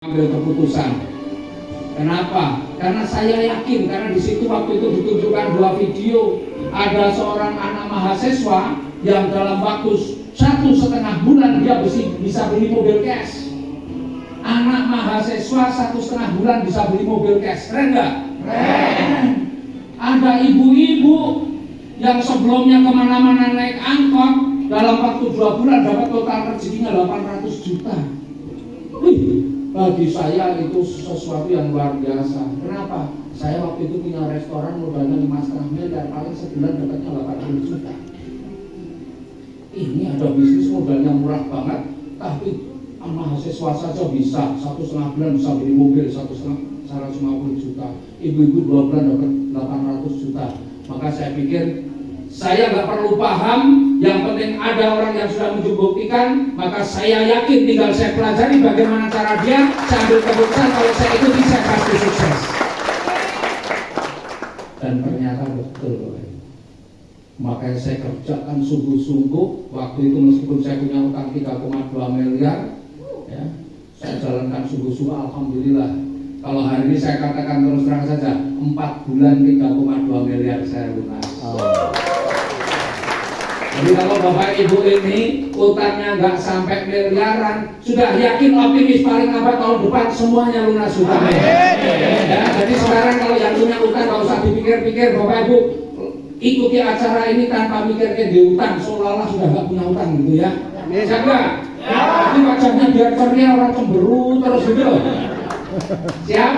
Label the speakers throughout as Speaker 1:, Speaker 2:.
Speaker 1: ambil keputusan. Kenapa? Karena saya yakin, karena di situ waktu itu ditunjukkan dua video. Ada seorang anak mahasiswa yang dalam waktu 1,5 bulan dia bisa beli mobil cash. Anak mahasiswa 1,5 bulan bisa beli mobil cash. Keren nggak? Keren. Ada ibu-ibu yang sebelumnya kemana-mana naik angkot, dalam waktu 2 bulan dapat total rezekinya 800 juta. Wih, bagi saya itu sesuatu yang luar biasa. Kenapa? Saya waktu itu punya restoran modalnya 5,5 miliar, paling sebulan dapatnya 80 juta. Ini ada bisnis modalnya murah banget, tapi mahasiswa saja bisa 1,5 bulan bisa beli mobil 150 juta. Ibu-ibu 2 bulan dapat 800 juta. Maka saya pikir saya nggak perlu paham, yang penting ada orang yang sudah membuktikan. Maka saya yakin tinggal saya pelajari bagaimana cara dia, saya ambil keputusan, kalau saya ikuti saya pasti sukses. Dan ternyata betul. Makanya saya kerjakan sungguh-sungguh. Waktu itu meskipun saya punya utang 3,2 miliar, ya, saya jalankan sungguh-sungguh. Alhamdulillah. Kalau hari ini saya katakan terus terang saja, 4 bulan 3,2 miliar saya lunas. Jadi kalau Bapak Ibu ini utangnya nggak sampai miliaran, sudah yakin optimis paling lambat tahun depan semuanya lunas utangnya. Ya, jadi sekarang kalau yang punya utang nggak usah dipikir-pikir, Bapak Ibu ikuti acara ini tanpa mikirnya di utang, seolah-olah sudah nggak punya utang gitu ya. Siap nggak? Tapi wajahnya biar ceria, orang cemberut terus gitu. Siap?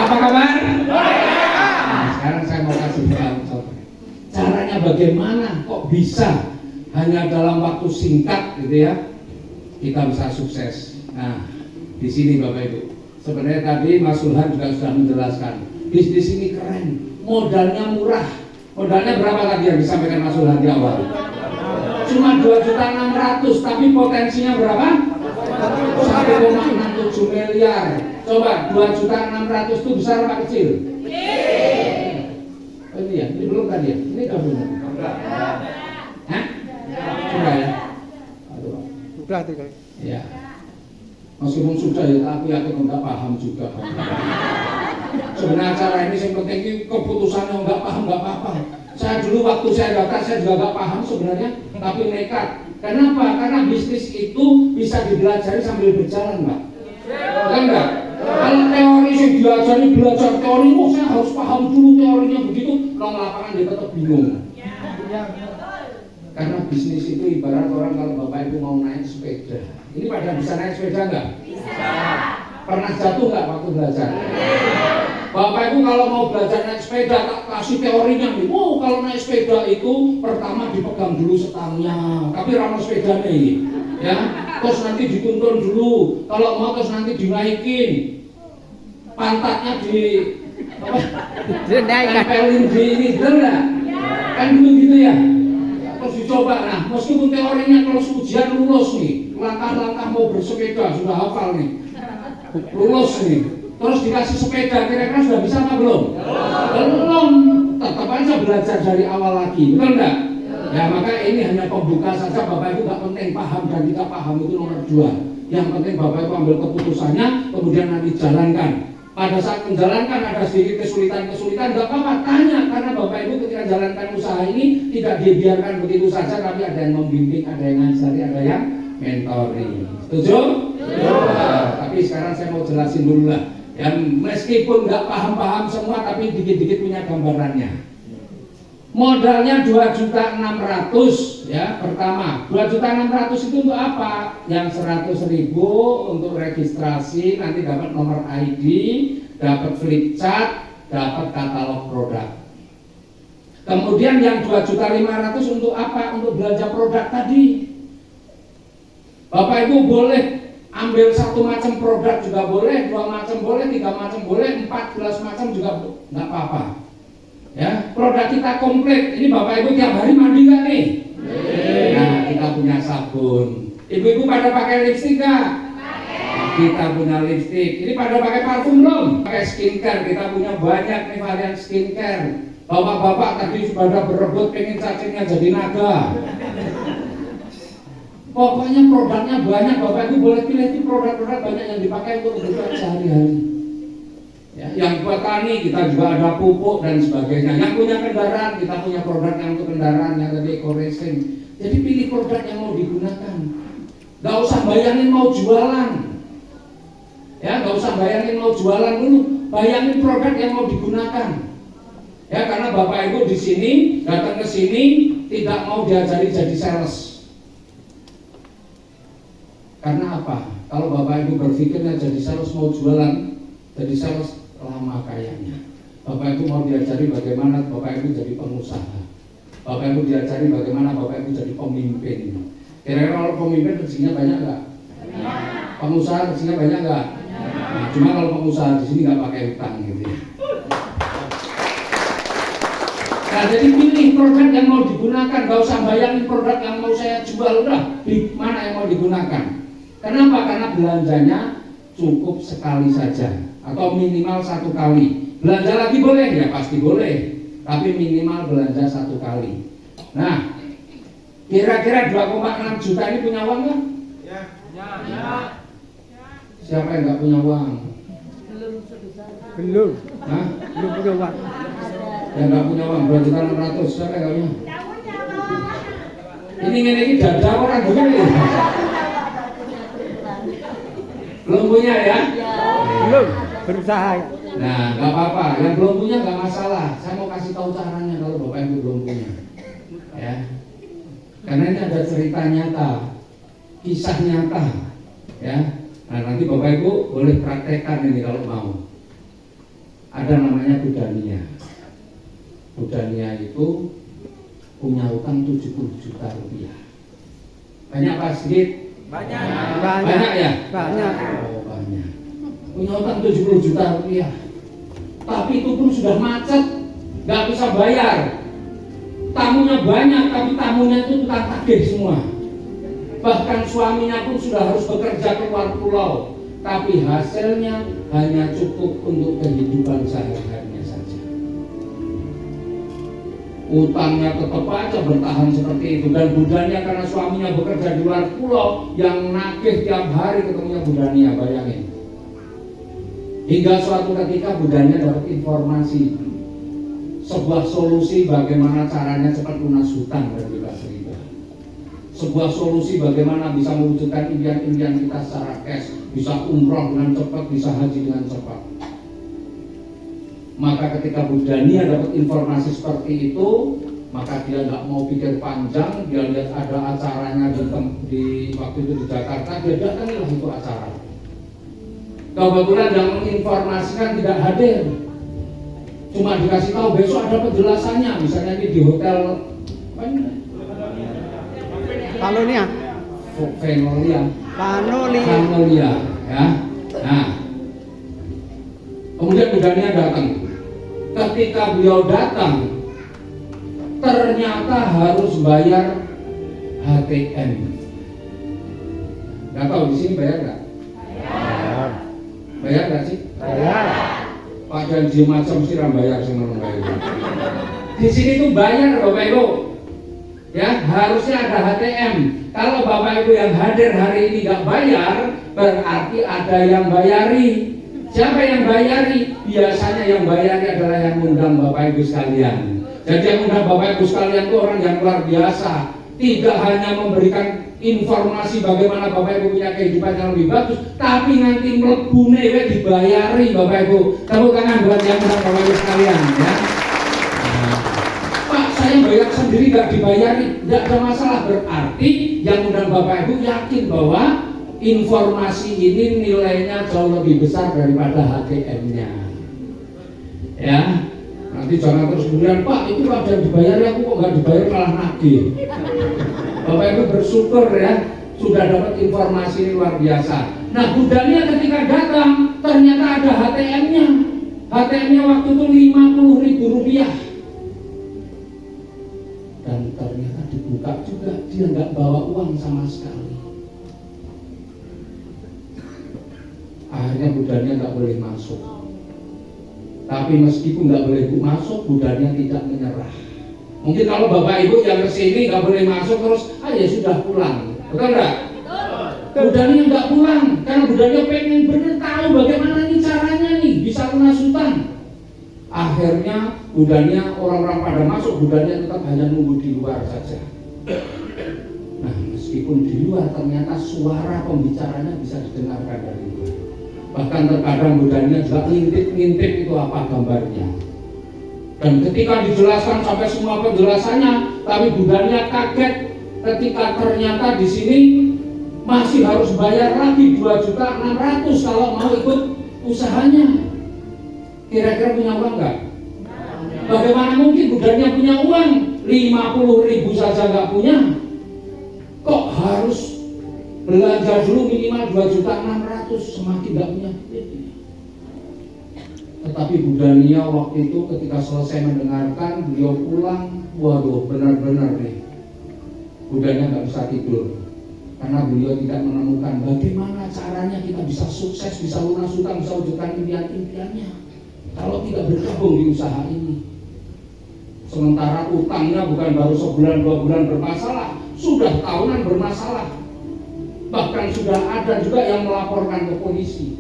Speaker 1: Apa kabar? Nah, sekarang saya mau kasih tahu. Caranya bagaimana kok bisa hanya dalam waktu singkat gitu ya kita bisa sukses. Nah, di sini Bapak Ibu, sebenarnya tadi Mas Sulhan juga sudah menjelaskan bisnis ini keren, modalnya murah. Modalnya berapa tadi yang disampaikan Mas Sulhan di awal? Cuma 2.600.000, tapi potensinya berapa? 1,67 miliar. Coba 2.600.000 itu besar apa kecil? Oh, ini ya, ini belum tadi ya? Ini udah belum? Hah? Sudah ya? Aduh.
Speaker 2: Sudah tiga.
Speaker 1: Ya. Meskipun sudah ya, tapi aku nggak paham juga. Sebenarnya acara ini yang penting keputusannya nggak paham nggak apa-apa. Saya dulu waktu saya daftar saya juga nggak paham sebenarnya, tapi nekat. Kenapa? Karena bisnis itu bisa dipelajari sambil berjalan, Mbak. Kan enggak? Kalau teori sih diajari belajar teori, saya harus paham dulu teorinya begitu, nong lapangan dia tetap bingung. Karena bisnis itu ibarat orang kalau Bapak Ibu mau naik sepeda. Ini pada bisa naik sepeda enggak? Bisa. Pernah jatuh enggak waktu belajar? Bapak Ibu kalau mau belajar naik sepeda, tak kasih teorinya nih. Oh, kalau naik sepeda itu pertama dipegang dulu setangnya, tapi ramah sepeda nih, ya. Terus nanti dituntun dulu. Kalau mau terus nanti dinaikin, pantatnya tempelin di ini, bener nggak? Kan dulu gitu ya. Terus dicoba. Nah, meskipun teorinya kalau ujian lulus nih, langkah-langkah mau bersepeda sudah hafal nih, lulus nih. Terus dikasih sepeda, kira-kira sudah bisa apa belum? Belum. Tetap aja belajar dari awal lagi, betul nggak? Ya, maka ini hanya pembuka saja. Bapak Ibu nggak penting paham dan tidak paham itu nomor 2. Yang penting Bapak Ibu ambil keputusannya, kemudian nanti jalankan. Pada saat menjalankan ada sedikit kesulitan, nggak apa-apa, tanya. Karena Bapak Ibu ketika jalankan usaha ini tidak dibiarkan begitu saja, tapi ada yang membimbing, ada yang ngajari, ada yang mentoring. Setuju? Tapi sekarang saya mau jelasin dulu lah. Yang meskipun nggak paham-paham semua, tapi dikit-dikit punya gambarannya. Modalnya 2.600.000 ya pertama. 2.600.000 itu untuk apa? Yang 100.000 untuk registrasi, nanti dapat nomor ID, dapat flip chart, dapat katalog produk. Kemudian yang 2.500.000 untuk apa? Untuk belanja produk tadi. Bapak Ibu boleh ambil 1 macam produk juga boleh, 2 macam boleh, 3 macam boleh, 14 macam juga nggak apa-apa. Ya, produk kita komplit. Ini Bapak Ibu tiap hari mandi nggak nih? Nah, kita punya sabun. Ibu-ibu pada pakai lipstik nggak? Kita punya lipstik. Ini pada pakai parfum belum? Pakai skincare. Kita punya banyak nih varian skincare. Bapak-bapak tadi pada berebut pengen cacingnya jadi naga. Pokoknya produknya banyak, Bapak Ibu boleh pilih itu produk-produk banyak yang dipakai untuk kebutuhan sehari-hari. Ya, yang buat tani kita juga ada pupuk dan sebagainya. Yang punya kendaraan kita punya produk yang untuk kendaraan yang tadi eco-racing. Jadi pilih produk yang mau digunakan. Gak usah bayangin mau jualan. Ya, gak usah bayangin mau jualan dulu. Bayangin produk yang mau digunakan. Ya, karena Bapak Ibu di sini datang ke sini tidak mau diajari jadi sales. Karena apa? Kalau Bapak Ibu berpikirnya jadi sales mau jualan, jadi sales lama kayaknya. Bapak Ibu mau diajari bagaimana Bapak Ibu jadi pengusaha. Bapak Ibu diajari bagaimana Bapak Ibu jadi pemimpin. Kira-kira kalau pemimpin rezekinya banyak nggak? Pengusaha rezekinya banyak nggak? Nah, cuma kalau pengusaha di sini nggak pakai hutang gitu ya. Nah, jadi pilih produk yang mau digunakan. Gak usah bayangin produk yang mau saya jual, udah di mana yang mau digunakan. Kenapa? Karena belanjanya cukup sekali saja atau minimal 1 kali. Belanja lagi boleh ya, pasti boleh, tapi minimal belanja 1 kali. Nah, kira-kira 2,6 juta ini punya uang nggak? Ya. Siapa yang nggak punya uang? Belum. Hah? Belum punya uang. Yang nggak punya uang 2.600.000, siapa yang nggak punya? Ini dada orang juga nih. Belum punya ya? Belum, berusaha. Nah, nggak apa-apa. Yang belum punya nggak masalah. Saya mau kasih tahu caranya kalau Bapak Ibu belum punya. Ya, karena ini ada cerita nyata, kisah nyata. Ya, nah nanti Bapak Ibu boleh praktekkan ini kalau mau. Ada namanya Budania. Budania itu punya utang 70 juta rupiah. Banyak Pak sedikit? Banyak ya? Banyak. Oh, banyak. Punya utang 70 juta rupiah. Tapi itu pun sudah macet, nggak bisa bayar. Tamunya banyak, tapi tamunya itu tukang tagih semua. Bahkan suaminya pun sudah harus bekerja keluar pulau, tapi hasilnya hanya cukup untuk kehidupan sehari-harinya saja. Utangnya tetap aja bertahan seperti itu. Dan Budania karena suaminya bekerja di luar pulau, yang nagih tiap hari ketemunya Budania, bayangin. Hingga suatu ketika Budania dapat informasi sebuah solusi bagaimana caranya cepat lunas hutang dari bebas riba. Sebuah solusi bagaimana bisa mewujudkan impian-impian kita secara cash, bisa umroh dengan cepat, bisa haji dengan cepat. Maka ketika Budania dapat informasi seperti itu, maka dia nggak mau pikir panjang. Dia lihat ada acaranya di waktu itu di Jakarta, dia datangilah itu acara. Kebetulan yang menginformasikan tidak hadir, cuma dikasih tahu besok ada penjelasannya, misalnya ini di hotel apa ini? Panolia, ya. Nah, kemudian Budania datang. Ketika beliau datang, ternyata harus bayar HTM. Gak tahu di sini bayar nggak? Bayar nggak sih? Bayar. Pak janji macam sih bayar semua bayar. Di sini tuh bayar Bapak Ibu. Ya, harusnya ada HTM. Kalau Bapak Ibu yang hadir hari ini nggak bayar, berarti ada yang bayari. Siapa yang bayari? Biasanya yang bayari adalah yang mengundang Bapak Ibu sekalian. Jadi yang mengundang Bapak Ibu sekalian itu orang yang luar biasa. Tidak hanya memberikan informasi bagaimana Bapak Ibu punya kehidupan yang lebih bagus, tapi nanti melebune dibayari Bapak Ibu. Tepuk tangan buat yang mengundang Bapak Ibu sekalian ya. Pak, saya bayar sendiri nggak dibayari, nggak ada masalah. Berarti yang mengundang Bapak Ibu yakin bahwa informasi ini nilainya jauh lebih besar daripada HTM-nya. Ya, nanti jangan terus kemudian Pak itu ada yang dibayar, aku kok nggak dibayar malah nagih. Bapak Ibu bersyukur ya sudah dapat informasi ini luar biasa. Nah, Budania ketika datang ternyata ada HTM-nya. HTM-nya waktu itu 50.000 rupiah. Dan ternyata dibuka juga, dia nggak bawa uang sama sekali. Akhirnya Budania nggak boleh masuk. Tapi meskipun nggak boleh masuk, Budania tidak menyerah. Mungkin kalau Bapak Ibu yang kesini nggak boleh masuk terus, ya sudah pulang. Betul nggak? Budanya nggak pulang karena budanya pengen bener tahu bagaimana ini caranya nih bisa lunas hutang. Akhirnya budanya orang-orang pada masuk, budanya tetap hanya nunggu di luar saja. Nah, meskipun di luar ternyata suara pembicaranya bisa didengarkan dari luar. Bahkan terkadang budanya juga ngintip-ngintip itu apa gambarnya. Dan ketika dijelaskan sampai semua penjelasannya, tapi budanya kaget ketika ternyata di sini masih harus bayar lagi 2.600.000 kalau mau ikut usahanya. Kira-kira punya uang nggak? Bagaimana mungkin budanya punya uang? 50.000 saja nggak punya. Kok harus belanja dulu minimal 2.600.000, semakin nggak punya duit. Tetapi Budania waktu itu ketika selesai mendengarkan, beliau pulang, waduh benar-benar nih Budania nggak bisa tidur karena beliau tidak menemukan bagaimana caranya kita bisa sukses, bisa lunas hutang, bisa wujudkan impian-impiannya kalau tidak bergabung di usaha ini. Sementara utangnya bukan baru sebulan 2 bulan bermasalah, sudah tahunan bermasalah. Bahkan sudah ada juga yang melaporkan ke polisi.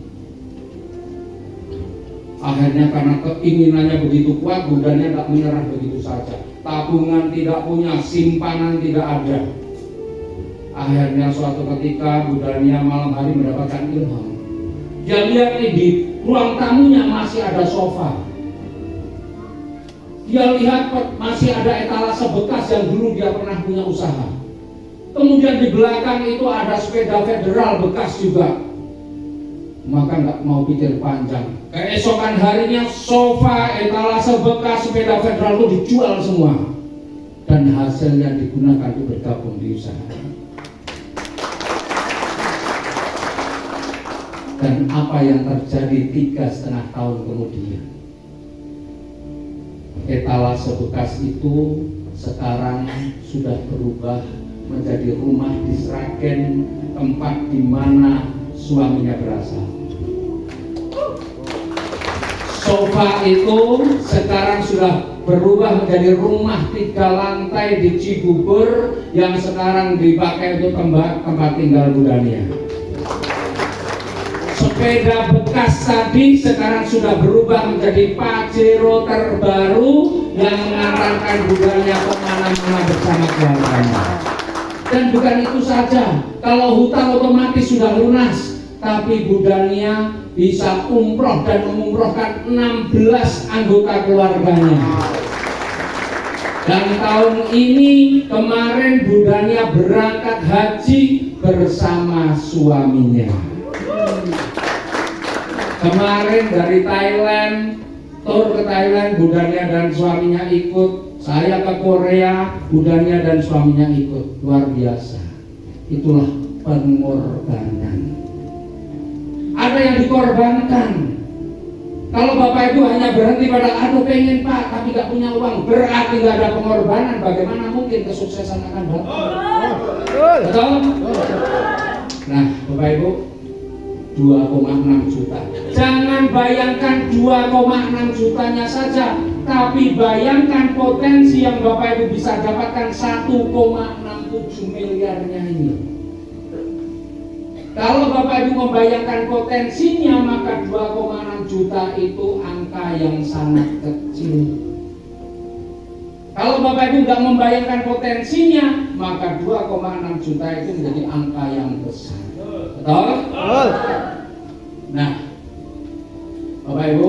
Speaker 1: Akhirnya karena keinginannya begitu kuat, Budanya tak menyerah begitu saja. Tabungan tidak punya, simpanan tidak ada. Akhirnya suatu ketika Budanya malam hari mendapatkan ilham. Dia lihat nih di ruang tamunya masih ada sofa. Dia lihat masih ada etalase bekas yang dulu dia pernah punya usaha. Kemudian di belakang itu ada sepeda federal bekas juga. Maka nggak mau pikir panjang. Keesokan harinya sofa, etalase bekas, sepeda federal itu dijual semua. Dan hasilnya digunakan untuk bergabung di usaha. Dan apa yang terjadi 3,5 tahun kemudian? Etalase bekas itu sekarang sudah berubah menjadi rumah di Sragen, tempat di mana suaminya berasal. Sofa itu sekarang sudah berubah menjadi rumah 3 lantai di Cibubur yang sekarang dipakai untuk tempat tinggal Budania. Sepeda bekas tadi sekarang sudah berubah menjadi Pajero terbaru yang mengantarkan Budanya kemana-mana bersama keluarganya. Dan bukan itu saja, kalau hutang otomatis sudah lunas, tapi Budania bisa umroh dan mengumrohkan 16 anggota keluarganya. Dan tahun ini kemarin Budania berangkat haji bersama suaminya. Kemarin dari Thailand, tur ke Thailand, Budania dan suaminya ikut. Saya ke Korea, Budania dan suaminya ikut. Luar biasa. Itulah pengorbanan. Ada yang dikorbankan. Kalau Bapak Ibu hanya berhenti pada aduh pengen Pak, tapi gak punya uang, berarti gak ada pengorbanan. Bagaimana mungkin kesuksesan akan datang? Betul? Nah, Bapak Ibu, 2,6 juta. Jangan bayangkan 2,6 jutanya saja, tapi bayangkan potensi yang Bapak Ibu bisa dapatkan 1,67 miliarnya ini. Kalau Bapak Ibu membayangkan potensinya, maka 2,6 juta itu angka yang sangat kecil. Kalau Bapak Ibu nggak membayangkan potensinya, maka 2,6 juta itu menjadi angka yang besar. Betul? Nah, Bapak Ibu,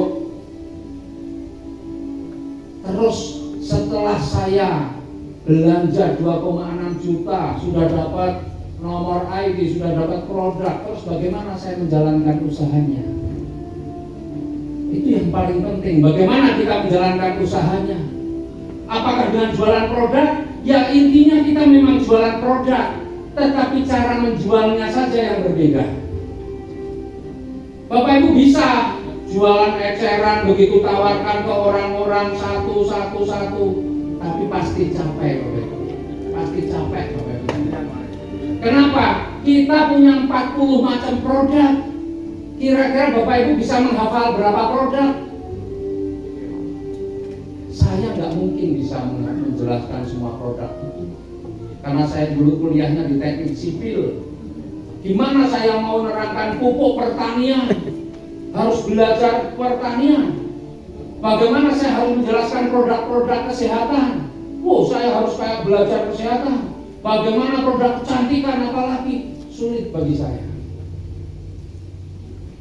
Speaker 1: terus setelah saya belanja 2,6 juta, sudah dapat nomor ID, sudah dapat produk, terus bagaimana saya menjalankan usahanya? Itu yang paling penting. Bagaimana kita menjalankan usahanya? Apakah dengan jualan produk? Ya intinya kita memang jualan produk, tetapi cara menjualnya saja yang berbeda. Bapak Ibu bisa jualan eceran, begitu tawarkan ke orang-orang satu, tapi pasti capek Bapak Ibu. Pasti capek Bapak Ibu. Kenapa? Kita punya 40 macam produk. Kira-kira Bapak Ibu bisa menghafal berapa produk? Saya nggak mungkin bisa menjelaskan semua produk itu. karena saya dulu kuliahnya di teknik sipil. Gimana saya mau menerangkan pupuk pertanian? Harus belajar pertanian. Bagaimana saya harus menjelaskan produk-produk kesehatan? Saya harus kayak belajar kesehatan. Bagaimana produk kecantikan, apalagi sulit bagi saya.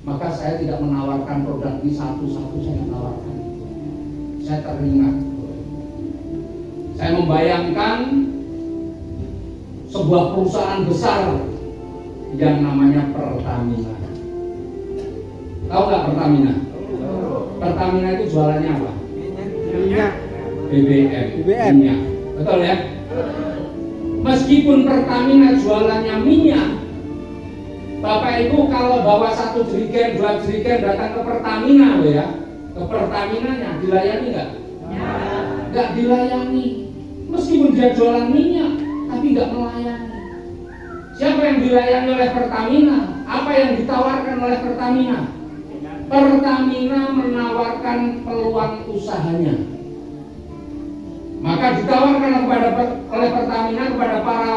Speaker 1: Maka saya tidak menawarkan produk ini satu-satu, saya menawarkan. Saya teringat. Saya membayangkan sebuah perusahaan besar yang namanya Pertamina. Tahu nggak Pertamina? Pertamina itu jualannya apa?
Speaker 2: Minyak.
Speaker 1: BBM. Minyak. Betul ya? Meskipun Pertamina jualannya minyak, Bapak Ibu kalau bawa 1 jerigen, 2 jerigen datang ke Pertamina loh ya, ke Pertaminanya dilayani nggak? Nggak dilayani. Meskipun dia jualan minyak, tapi nggak melayani. Siapa yang dilayani oleh Pertamina? Apa yang ditawarkan oleh Pertamina? Pertamina menawarkan peluang usahanya. Maka ditawarkan oleh Pertamina kepada para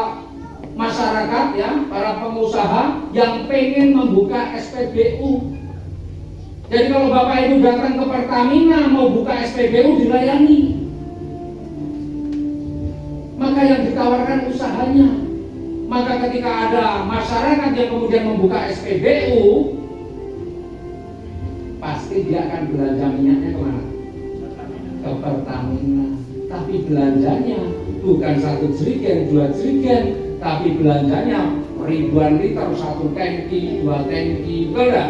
Speaker 1: masyarakat ya, para pengusaha yang pengen membuka SPBU. Jadi kalau Bapak Ibu datang ke Pertamina mau buka SPBU dilayani. Maka yang ditawarkan usahanya. Maka ketika ada masyarakat yang kemudian membuka SPBU, pasti dia akan belanja minyaknya kemana? Ke Pertamina. Tapi belanjanya bukan 1 jerigen, 2 jerigen, tapi belanjanya ribuan liter, 1 tangki, 2 tangki, betul nggak?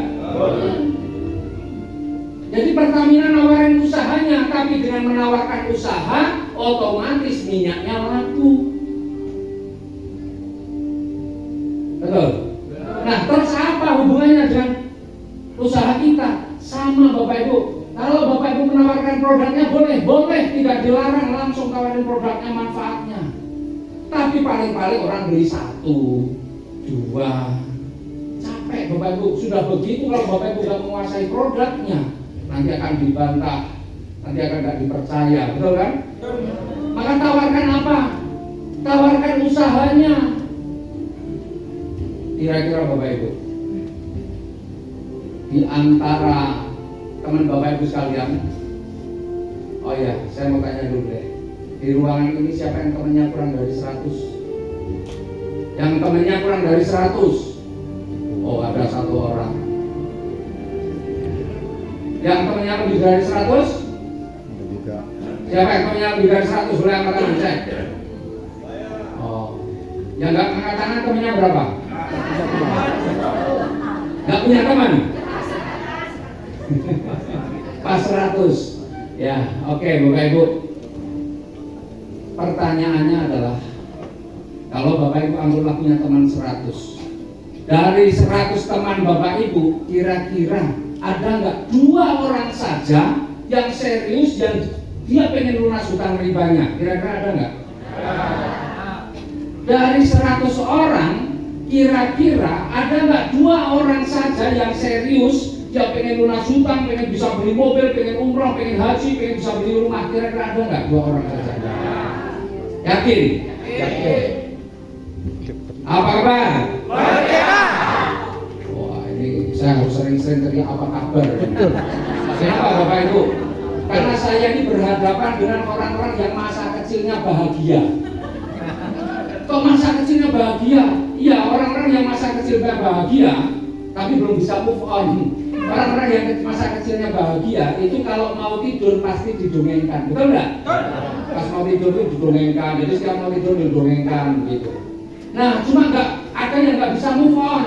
Speaker 1: Jadi Pertamina nawarin usahanya, tapi dengan menawarkan usaha, otomatis minyaknya laku. Betul? Nah, terus apa hubungannya dengan usaha kita? Sama Bapak Ibu. Kalau Bapak Ibu menawarkan produknya boleh, tidak dilarang, langsung tawarin produknya, manfaatnya. Tapi paling-paling orang beli 1, 2, capek Bapak Ibu. Sudah begitu kalau Bapak Ibu tidak menguasai produknya, nanti akan dibantah, nanti akan tidak dipercaya, betul kan? Maka tawarkan apa? Tawarkan usahanya. Kira-kira Bapak Ibu, di antara teman Bapak Ibu sekalian, oh ya, saya mau tanya dulu deh. Di ruangan ini siapa yang temannya kurang dari 100? Yang temannya kurang dari 100? Oh, ada 1 orang. Yang temannya lebih dari 100? Siapa yang temannya lebih dari 100? Boleh angkat tangan cek. Oh, yang nggak angkat tangan temannya berapa? Nggak punya teman? Pas 100. Ya, oke Bapak Ibu. Pertanyaannya adalah, kalau Bapak Ibu anggaplah punya teman 100, dari 100 teman Bapak Ibu, kira-kira ada nggak 2 orang saja yang serius yang dia pengen lunas hutang ribanya? Kira-kira ada nggak? Dari 100 orang, kira-kira ada nggak 2 orang saja yang serius dia pengen lunas hutang, pengen bisa beli mobil, pengen umroh, pengen haji, pengen bisa beli rumah? Kira-kira ada nggak 2 orang saja? Yakin? Yakin. Apa kabar?
Speaker 2: Merdeka.
Speaker 1: Wah, ini saya harus sering-sering teriak apa kabar. Kenapa Bapak Ibu? Karena saya ini berhadapan dengan orang-orang yang masa kecilnya bahagia. Kok masa kecilnya bahagia? Iya, orang-orang yang masa kecilnya bahagia tapi belum bisa move on. Orang-orang yang masa kecilnya bahagia itu kalau mau tidur pasti didongengkan, betul nggak? Pas mau tidur itu didongengkan, jadi setiap mau tidur didongengkan gitu. Nah, cuma nggak ada yang nggak bisa move on,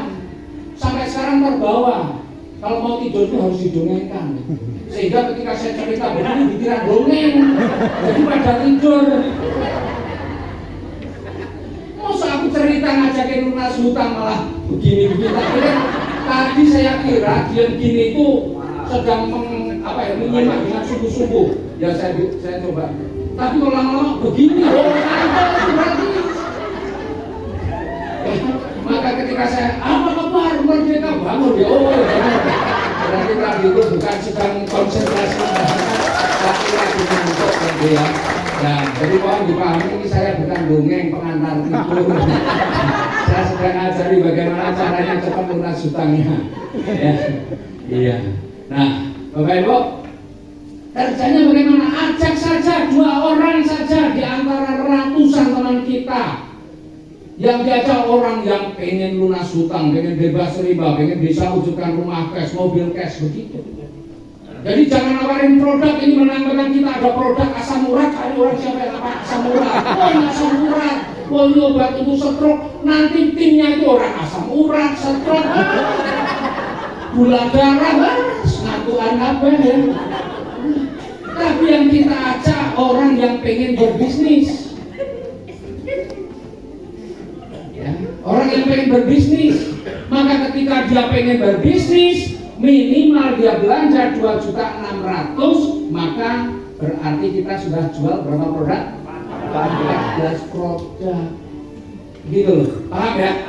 Speaker 1: sampai sekarang terbawa. Kalau mau tidur itu harus didongengkan, sehingga ketika saya cerita begini dikira dongeng, jadi pada tidur. Masa aku cerita ngajakin lunas hutang malah begini-begini. Tadi saya kira dia begini itu sedang menyimak dengan sungguh-sungguh. Ya saya coba. Tapi kalau lama-lama begini, berarti. Maka ketika saya apa kabar merdeka bangun ya, berarti tadi itu bukan sedang konsentrasi, tapi lagi ngantuk ya. Nah, jadi mohon dipahami ini saya bukan dongeng pengantar tidur. Saya sedang ngajari bagaimana caranya cepat lunas hutangnya. Ya, iya. Nah, Bapak Ibu, kerjanya bagaimana? Ajak saja 2 orang saja di antara ratusan teman kita. Yang diajak orang yang pengen lunas hutang, pengen bebas riba, pengen bisa wujudkan rumah cash, mobil cash, begitu. Jadi jangan nawarin produk ini menang-menang kita ada produk asam urat, ada orang siapa yang apa asam urat, asam urat, ini obat untuk stroke, nanti timnya itu orang asam urat, stroke, gula darah, ngakuan apa ya. Tapi yang kita ajak orang yang pengen berbisnis. Ya, orang yang pengen berbisnis, maka ketika dia pengen berbisnis, minimal dia belanja 2.600.000, maka berarti kita sudah jual berapa produk? 14 produk. Gitu loh, paham ya?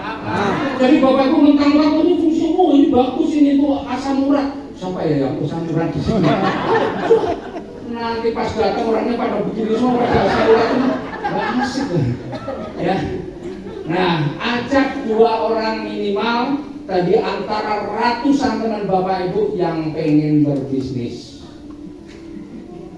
Speaker 1: Jadi bapakku mentang-mentang ini fungsi, oh ini bagus, ini tuh asam urat. Siapa ya yang asam urat di sini? Nanti pas datang orangnya pada begini semua, pada asam urat itu nggak asik loh. Ya. Nah, ajak 2 orang minimal tadi antara ratusan teman Bapak Ibu yang pengen berbisnis.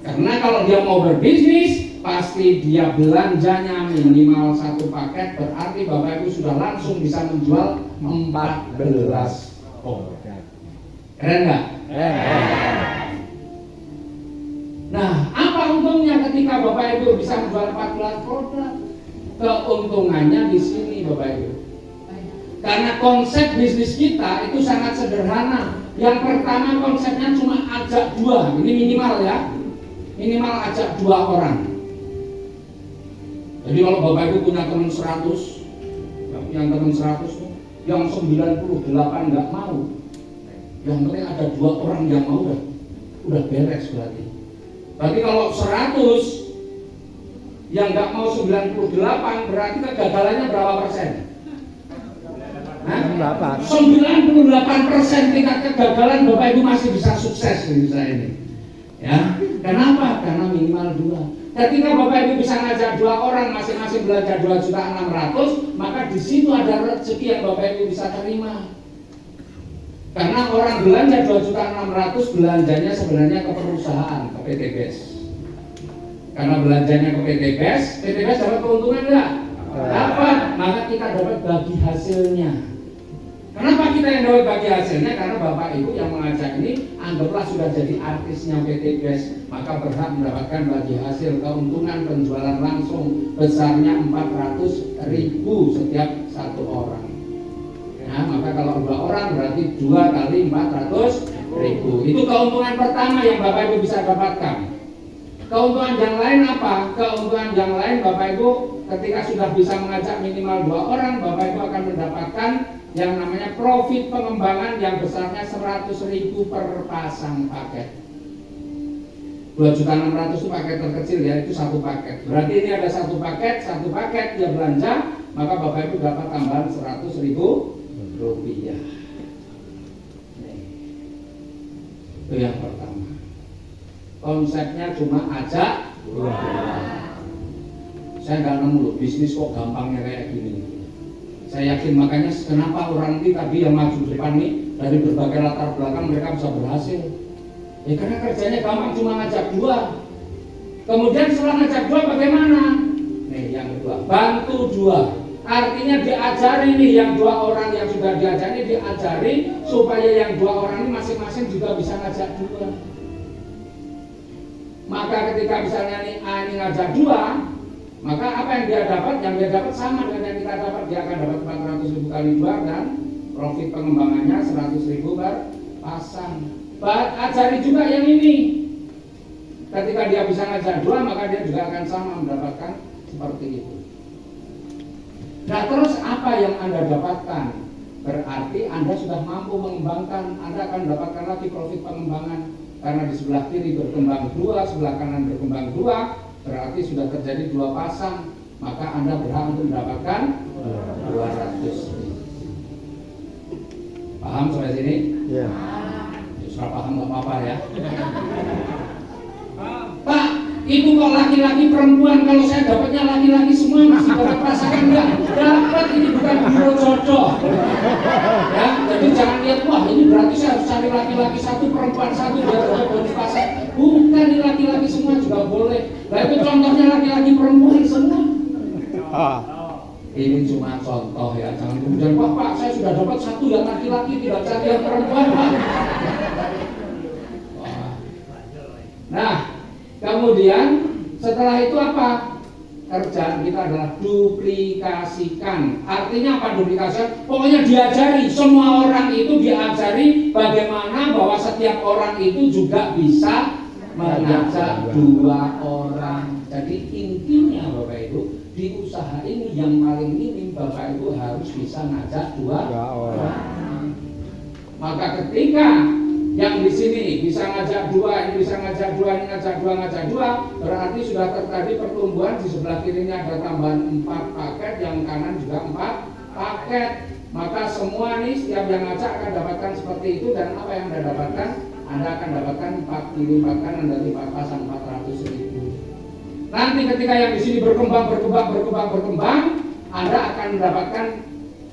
Speaker 1: Karena kalau dia mau berbisnis, pasti dia belanjanya minimal 1 paket, berarti Bapak Ibu sudah langsung bisa menjual 14 produk. Keren nggak? Nah, apa untungnya ketika Bapak Ibu bisa menjual 14 produk? Keuntungannya di sini Bapak Ibu. Karena konsep bisnis kita itu sangat sederhana. Yang pertama konsepnya cuma ajak 2, ini minimal ya. Minimal ajak 2 orang. Jadi kalau Bapak Ibu punya teman 100, yang teman 100 yang 98 nggak mau. Yang penting ada 2 orang yang mau, udah beres berarti. Berarti kalau 100 yang nggak mau 98, berarti kegagalannya berapa persen? 98% tingkat kegagalan Bapak Ibu masih bisa sukses di usaha ini. Ya, kenapa? Karena minimal 2. Ketika Bapak Ibu bisa ngajak 2 orang masing-masing belanja 2.600.000, maka di situ ada rezeki yang Bapak Ibu bisa terima. Karena orang belanja 2.600.000 belanjanya sebenarnya ke perusahaan, ke PT BES. Karena belanjanya ke PT BES dapat keuntungan enggak? Dapat, maka kita dapat bagi hasilnya. Kenapa kita yang dapat bagi hasilnya? Karena Bapak Ibu yang mengajak ini anggaplah sudah jadi artisnya PT BES, maka berhak mendapatkan bagi hasil keuntungan penjualan langsung besarnya 400.000 setiap 1 orang. Nah, maka kalau 2 orang berarti 2 kali 400.000. Itu keuntungan pertama yang Bapak Ibu bisa dapatkan. Keuntungan yang lain apa? Keuntungan yang lain Bapak Ibu ketika sudah bisa mengajak minimal 2 orang, Bapak Ibu akan mendapatkan yang namanya profit pengembangan yang besarnya 100.000 per pasang paket. 2.600.000 itu paket terkecil ya, itu 1 paket. Berarti ini ada 1 paket dia belanja, maka Bapak Ibu dapat tambahan 100.000 rupiah. Itu yang pertama. Konsepnya cuma ajak 2. Saya nggak nemu loh bisnis kok gampangnya kayak gini. Saya yakin makanya kenapa orang ini tadi yang maju depan nih dari berbagai latar belakang mereka bisa berhasil. Ya karena kerjanya gampang, cuma ngajak 2. Kemudian setelah ngajak 2 bagaimana? Nih yang kedua, bantu 2. Artinya diajari nih yang 2 orang yang sudah diajari, diajari supaya yang 2 orang ini masing-masing juga bisa ngajak 2. Maka ketika misalnya nih A ini ngajak 2, maka apa yang dia dapat? Yang dia dapat sama dengan yang kita dapat. Dia akan dapat 400.000 kali 2 dan profit pengembangannya 100.000 per pasang. Ajari juga yang ini. Ketika dia bisa ngajak 2, maka dia juga akan sama mendapatkan seperti itu. Nah terus apa yang Anda dapatkan? Berarti Anda sudah mampu mengembangkan. Anda akan mendapatkan lagi profit pengembangan. Karena di sebelah kiri berkembang 2, sebelah kanan berkembang 2, berarti sudah terjadi 2 pasang, maka Anda berhak untuk mendapatkan 200.000. Paham sampai sini? Iya. Justru paham nggak apa-apa ya. Pak, Itu kok laki-laki perempuan, kalau saya dapatnya laki-laki semua masih dapat pasangan enggak? Dapat, ini bukan biro jodoh. Ya, jadi jangan lihat wah ini berarti saya harus cari laki-laki satu, perempuan satu biar jodoh di pasar. Bukan, ini laki-laki semua juga boleh. Nah itu contohnya laki-laki perempuan semua. Ini cuma contoh ya, jangan kemudian wah Pak saya sudah dapat satu yang laki-laki tidak cari yang perempuan Pak. Nah, kemudian setelah itu apa? Kerjaan kita adalah duplikasikan. Artinya apa duplikasikan? Pokoknya diajari, semua orang itu diajari bagaimana bahwa setiap orang itu juga bisa mengajak dua orang. Jadi intinya Bapak Ibu, di usaha ini yang paling minim Bapak Ibu harus bisa ngajak dua orang. Maka ketika yang di sini bisa ngajak dua, ini bisa ngajak dua, ini ngajak dua, berarti sudah terjadi pertumbuhan. Di sebelah kirinya ada tambahan 4 paket, yang kanan juga 4 paket. Maka semua nih setiap yang ngajak akan dapatkan seperti itu. Dan apa yang Anda dapatkan? Anda akan dapatkan 4 dilimpahkan dari 4 pasang 400.000. Nanti ketika yang di sini berkembang, Anda akan mendapatkan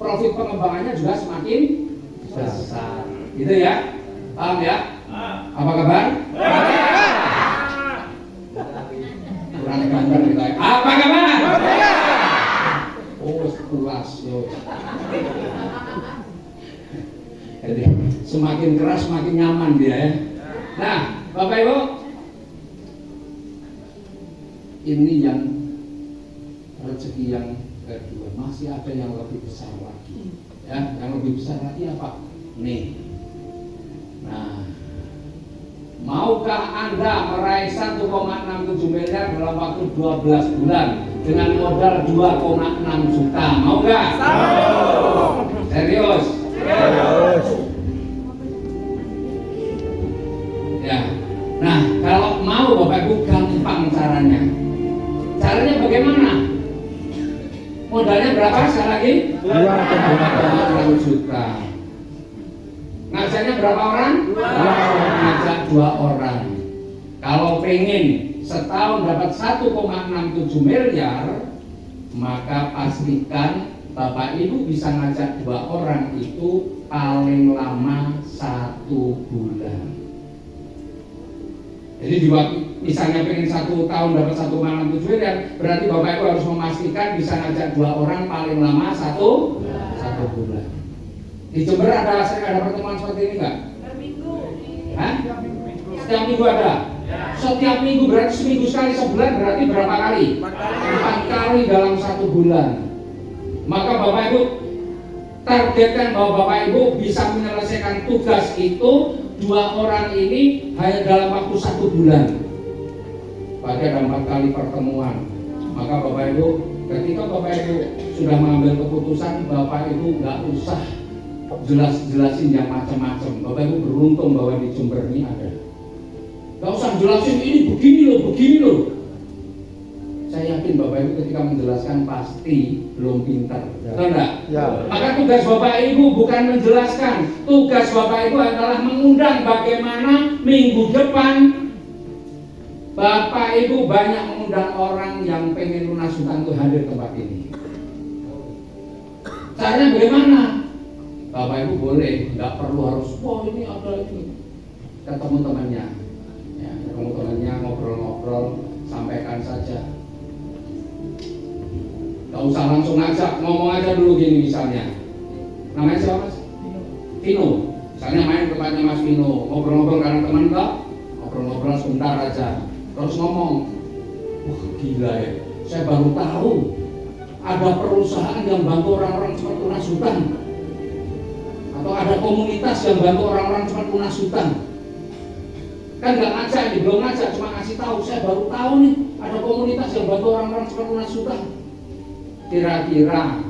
Speaker 1: profit pengembangannya juga semakin besar. Gitu ya? Paham ya? Apa kabar? Kurang gambar kita. Apa kabar? Oh, pulas yo. Jadi semakin keras semakin nyaman dia ya. Nah, Bapak Ibu, ini yang rezeki yang kedua. Masih ada yang lebih besar lagi. Ya, yang lebih besar lagi apa? Nih. Nah, maukah Anda meraih 1,67 miliar dalam waktu 12 bulan dengan modal 2,6 juta? Mau nggak? Serius? Serius. Ya. Nah, kalau mau Bapak Ibu gampang caranya. Caranya bagaimana? Modalnya berapa sekali lagi? 2,6 juta. Ngajaknya berapa orang? Ngajak 2 orang. Kalau pengen setahun dapat 1,67 miliar, maka pastikan Bapak Ibu bisa ngajak 2 orang itu paling lama 1 bulan. Jadi misalnya pengen 1 tahun dapat 1,67 miliar, berarti Bapak Ibu harus memastikan bisa ngajak 2 orang paling lama 1 bulan. Di Jember ada pertemuan seperti ini enggak? Per minggu. Hah? Setiap minggu ada? Setiap minggu berarti seminggu sekali, sebulan berarti berapa kali? 4 kali dalam 1 bulan. Maka Bapak Ibu targetkan bahwa Bapak Ibu bisa menyelesaikan tugas itu 2 orang ini hanya dalam waktu 1 bulan. Berarti ada 4 kali pertemuan. Maka Bapak Ibu, ketika Bapak Ibu sudah mengambil keputusan, Bapak Ibu nggak usah jelasin yang macam-macam. Bapak Ibu beruntung bahwa di Jember ini ada. Gak usah jelasin ini begini loh. Saya yakin Bapak Ibu ketika menjelaskan pasti belum pintar. Betul enggak? Ya. Maka tugas Bapak Ibu bukan menjelaskan. Tugas Bapak Ibu adalah mengundang bagaimana minggu depan Bapak Ibu banyak mengundang orang yang pengen lunas hutang itu hadir tempat ini. Caranya bagaimana? Bapak Ibu boleh, nggak perlu harus, wah ini ada ini. Ketemu temannya, ya, ketemu temannya ngobrol-ngobrol, sampaikan saja. Gak usah langsung ngajak, ngomong aja dulu gini misalnya. Namanya siapa Mas? Vino. Misalnya main ke tempatnya Mas Vino, ngobrol-ngobrol karena teman kok, ngobrol-ngobrol sebentar aja. Terus ngomong, wah gila ya, saya baru tahu ada perusahaan yang bantu orang-orang cepat lunas hutang. Atau ada komunitas yang bantu orang-orang cepat lunas hutang. Kan nggak ngajak ini, belum ngajak, cuma ngasih tahu. Saya baru tahu nih ada komunitas yang bantu orang-orang cepat lunas hutang. Kira-kira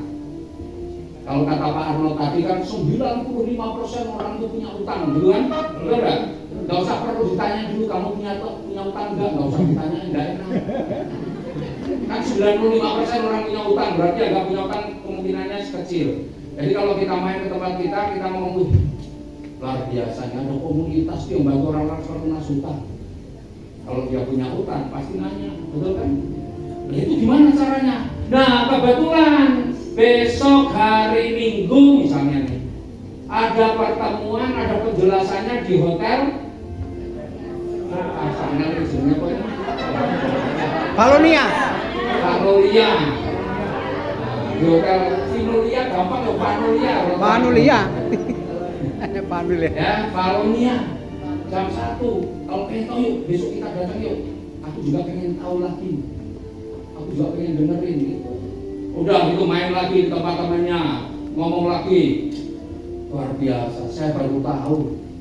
Speaker 1: kalau kata Pak Arnold tadi kan 95% orang itu punya utang, gitu kan? Betul nggak? Nggak usah perlu ditanya dulu kamu punya utang nggak usah ditanya, nggak enak. Kan 95% orang punya utang, berarti agak punya utang kemungkinannya kecil. Jadi kalau kita main ke tempat kita ngomong luar biasanya ada komunitas yang bantu orang-orang cepat lunas hutang. Kalau dia punya utang pasti nanya, betul kan? Nah, itu gimana caranya? Nah, kebetulan besok hari Minggu misalnya nih, ada pertemuan, ada penjelasannya di hotel. Sana rezekinya apa ini?
Speaker 2: Valonia.
Speaker 1: Panolia. Di hotel Vinolia gampang ya, Panolia.
Speaker 2: Vanulia. Vanulia.
Speaker 1: Ya, Panolia. Jam 1. Kalau pengen tahu yuk, besok kita datang yuk. Aku juga pengen tahu lagi. Aku juga pengen dengerin gitu. Udah gitu main lagi di tempat temannya, ngomong lagi. Luar biasa, saya baru tahu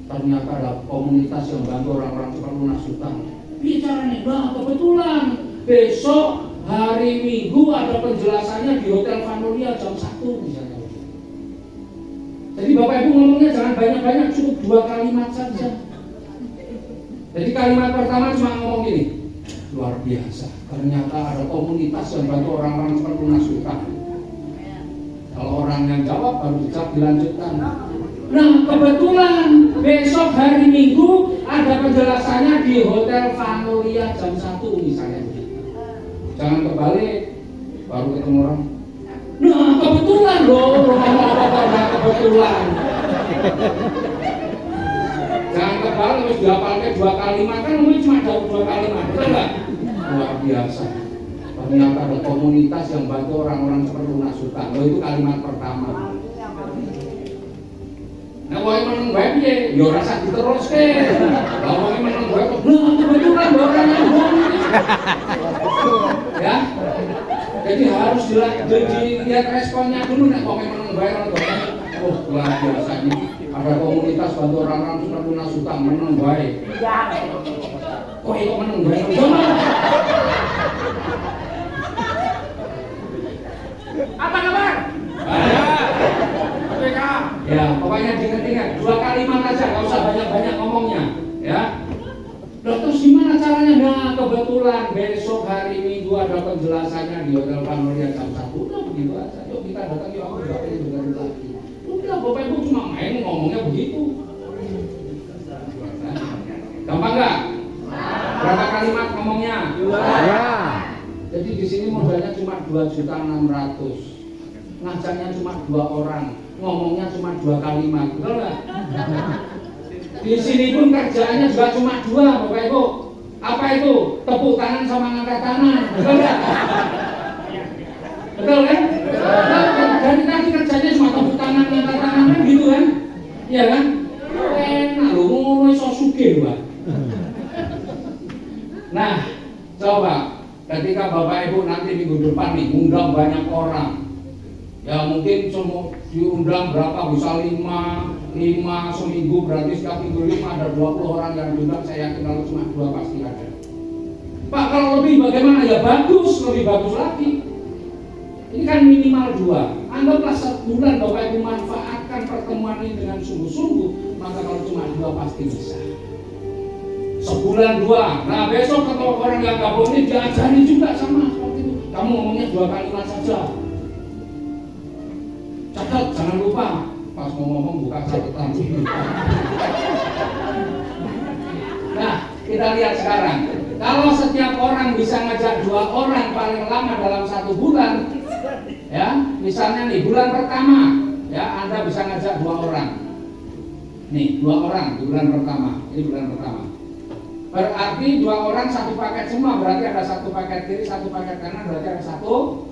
Speaker 1: ternyata ada komunitas yang bantu orang-orang cepat lunas hutang. Bicara nih, nah kebetulan besok hari Minggu ada penjelasannya di Hotel Vanolia jam 1 misalnya. Jadi Bapak Ibu ngomongnya jangan banyak-banyak, cukup 2 kalimat saja. Jadi kalimat pertama cuma ngomong gini, luar biasa, ternyata ada komunitas yang bantu orang-orang cepat lunas hutang. Kalau orang yang jawab baru bisa dilanjutkan. Nah kebetulan besok hari Minggu ada penjelasannya di Hotel Vanolia jam 1 misalnya. Jangan kebalik, baru ketemu orang. Nah kebetulan loh, ngomong kebetulan. Jangan kebalik, harus dihafalkan 2 kalimat, kan mungkin cuma ada 2 kalimat, betul nggak? Luar biasa. Ternyata ada komunitas yang bantu orang-orang cepat lunas hutang. Oh itu kalimat pertama. Nah, wong meneng bae piye? Ya rasa diteruske. Lah wong meneng bae kok nah kebetulan orang yang ngomong. Ya. Jadi harus dilihat responnya dulu nek wong meneng bae ora kok. Oh, luar biasa ini. Ada komunitas bantu orang-orang cepat lunas hutang meneng bae. Iya. Kok itu meneng bae? Apa kabar? Ya, pokoknya diingat-ingat 2 kalimat aja, nggak usah banyak-banyak ngomongnya, ya. Loh, terus gimana caranya? Nah, kebetulan besok hari Minggu ada penjelasannya di Hotel Vanolia jam 1. Udah begitu aja. Yuk kita datang, yuk aku juga pengen dengerin lagi. Udah, Bapak Ibu cuma main ngomongnya begitu. Nah, gampang nggak? Berapa kalimat ngomongnya? 2.
Speaker 2: Ya.
Speaker 1: Jadi di sini modalnya cuma 2.600.000. Ngajarnya cuma 2 orang, ngomongnya cuma 2 kalimat, betul nggak? Di sini pun kerjaannya juga cuma 2, Bapak Ibu. Apa itu? Tepuk tangan sama ngangkat tangan, betul nggak? Betul kan? Dari tadi kerjanya cuma tepuk tangan, ngangkat tangan kan gitu kan? Iya kan? Enak loh, ngono iso sugih, Pak. Nah, coba ketika Bapak Ibu nanti minggu depan nih undang banyak orang. Ya mungkin semua diundang berapa, bisa 5 seminggu, berarti setiap minggu 5 ada 20 orang yang diundang. Saya yakin kalau cuma 2 pasti ada. Pak kalau lebih bagaimana? Ya bagus, lebih bagus lagi. Ini kan minimal 2. Anggaplah sebulan Bapak Ibu manfaatkan pertemuan ini dengan sungguh-sungguh, maka kalau cuma 2 pasti bisa. Sebulan 2. Nah besok kalau orang yang gabung ini diajari juga sama seperti itu. Kamu ngomongnya 2 kalimat saja. Catat, jangan lupa pas mau ngomong buka catatan. Nah, kita lihat sekarang. Kalau setiap orang bisa ngajak 2 orang paling lama dalam 1 bulan, ya, misalnya nih bulan pertama, ya Anda bisa ngajak 2 orang. Nih, 2 orang di bulan pertama. Ini bulan pertama. Berarti 2 orang 1 paket semua. Berarti ada 1 paket kiri, 1 paket kanan. Berarti ada satu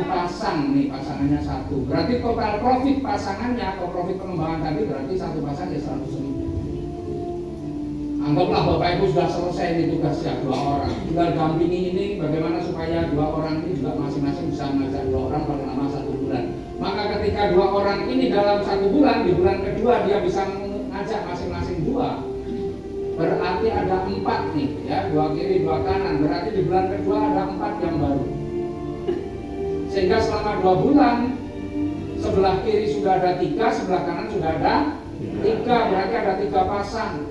Speaker 1: pasang nih, pasangannya 1. Berarti total profit pasangannya atau profit pengembangan tadi berarti 1 pasang ya 100.000. Anggaplah Bapak Ibu sudah selesai nih tugasnya 2 orang. Tinggal dampingi ini bagaimana supaya 2 orang ini juga masing-masing bisa mengajak 2 orang paling lama 1 bulan. Maka ketika 2 orang ini dalam 1 bulan, di bulan kedua dia bisa mengajak masing-masing 2. Berarti ada 4 nih, ya 2 kiri 2 kanan. Berarti di bulan kedua ada 4 yang baru. Sehingga selama 2 bulan sebelah kiri sudah ada 3, sebelah kanan sudah ada 3, berarti ada 3 pasang.